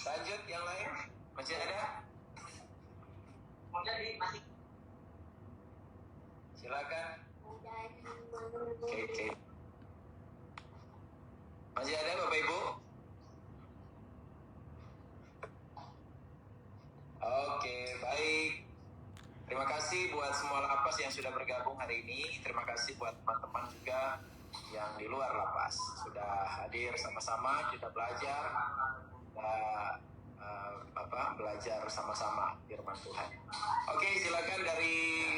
Lanjut, yang lain? Masih ada? Silakan. Oke. Masih ada Bapak Ibu? Oke, baik. Terima kasih buat semua lapas yang sudah bergabung hari ini. Terima kasih buat teman-teman juga yang di luar lapas. Sudah hadir sama-sama, kita belajar. Belajar sama-sama firman Tuhan. Oke, silakan dari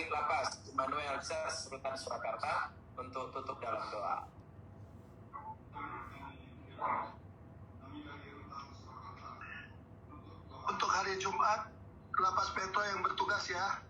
lapas Immanuel Church Rutan Surakarta untuk tutup dalam doa. Untuk hari Jumat, Lapas Petro yang bertugas ya.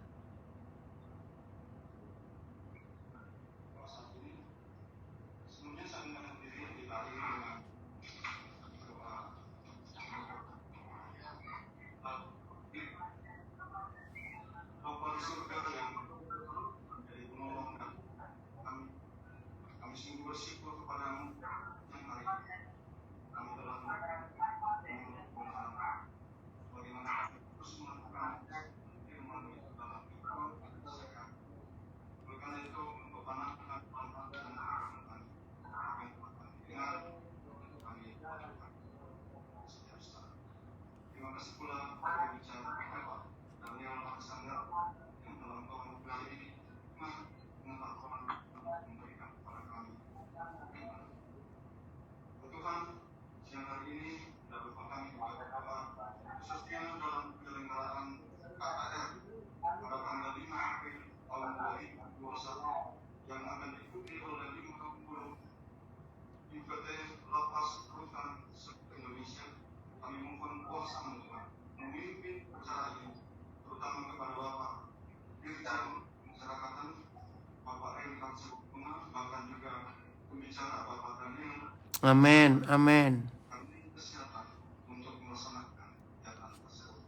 bicara Bapak Daniel Amin, amin. kami kesehatan untuk melaksanakan kegiatan tersebut.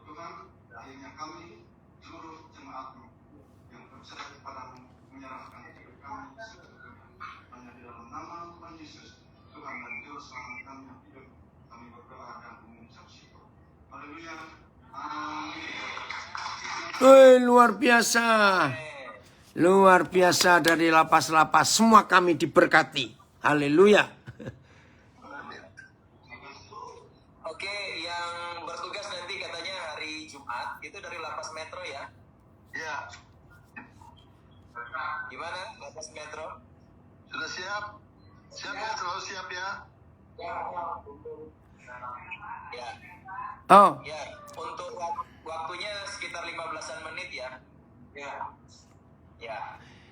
Tuhan, akhirnya kami seluruh jemaatmu yang percaya kepadamu menyerahkan hidup kami sepenuhnya hanya di dalam nama Tuhan Yesus, Tuhan dan Juru Selamat kami yang hidup. Kami berdoa dan mengucap syukur. Haleluya. Amin. Woi, luar biasa. Luar biasa dari lapas-lapas. Semua kami diberkati. Haleluya. Oke, yang bertugas nanti katanya hari Jumat itu dari Lapas Metro ya. Ya, Gimana Lapas Metro? sudah siap? Siap ya, selalu siap ya. Ya, Oh, ya. Untuk waktunya sekitar 15-an menit ya. Ya. Ya.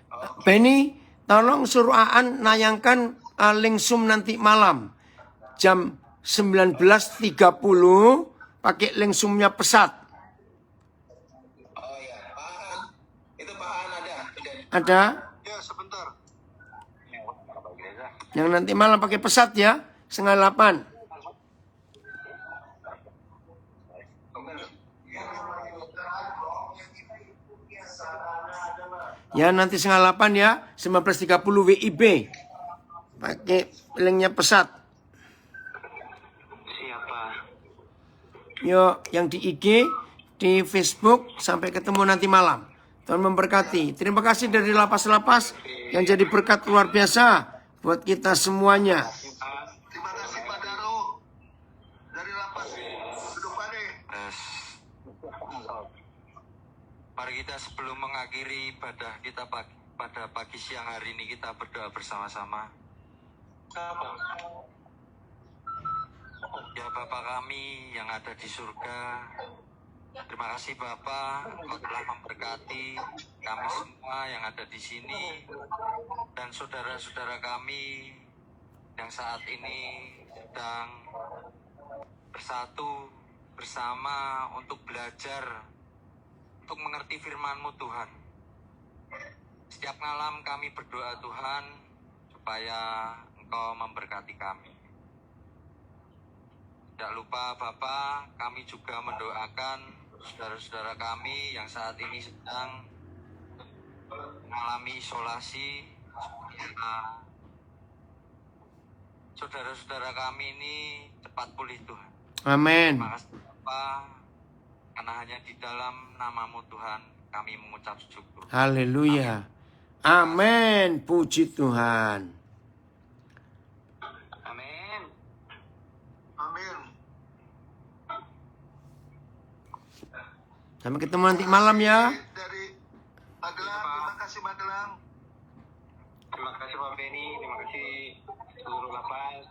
Oke. Benny, tolong suruh Aan nayangkan link Zoom nanti malam. Jam 19.30 pakai link Zoom-nya Pesat. Oh ya, Pak Han. Itu Pak Han ada. Ada Ya, sebentar. yang nanti malam pakai Pesat ya, 7:30. Ya nanti 7:30 ya, 19.30 WIB. Pakai linknya Pesat. Siapa? Yuk, yang di IG, di Facebook, sampai ketemu nanti malam. Tuhan memberkati. Terima kasih dari lapas-lapas yang jadi berkat luar biasa buat kita semuanya. Terima kasih Pak Daru dari lapas Duduk Pade. Mari kita sebelum mengakhiri ibadah kita pada pagi siang hari ini kita berdoa bersama-sama. Ya Bapa kami yang ada di surga, terima kasih Bapa, Engkau telah memberkati kami semua yang ada di sini dan saudara-saudara kami yang saat ini sedang bersatu bersama untuk belajar, untuk mengerti firman-Mu Tuhan. Setiap malam kami berdoa Tuhan supaya Engkau memberkati kami. Tidak lupa Bapa, kami juga mendoakan saudara-saudara kami yang saat ini sedang mengalami isolasi. Saudara-saudara kami ini cepat pulih Tuhan. Amin. Terima kasih Bapa, karena hanya di dalam nama-Mu Tuhan kami mengucap syukur. Haleluya. Amin. Puji Tuhan. Amin. Amin. Sampai ketemu nanti malam ya. Dari Magelang, terima kasih Magelang. Terima kasih Pak Benny, terima kasih seluruh lapas.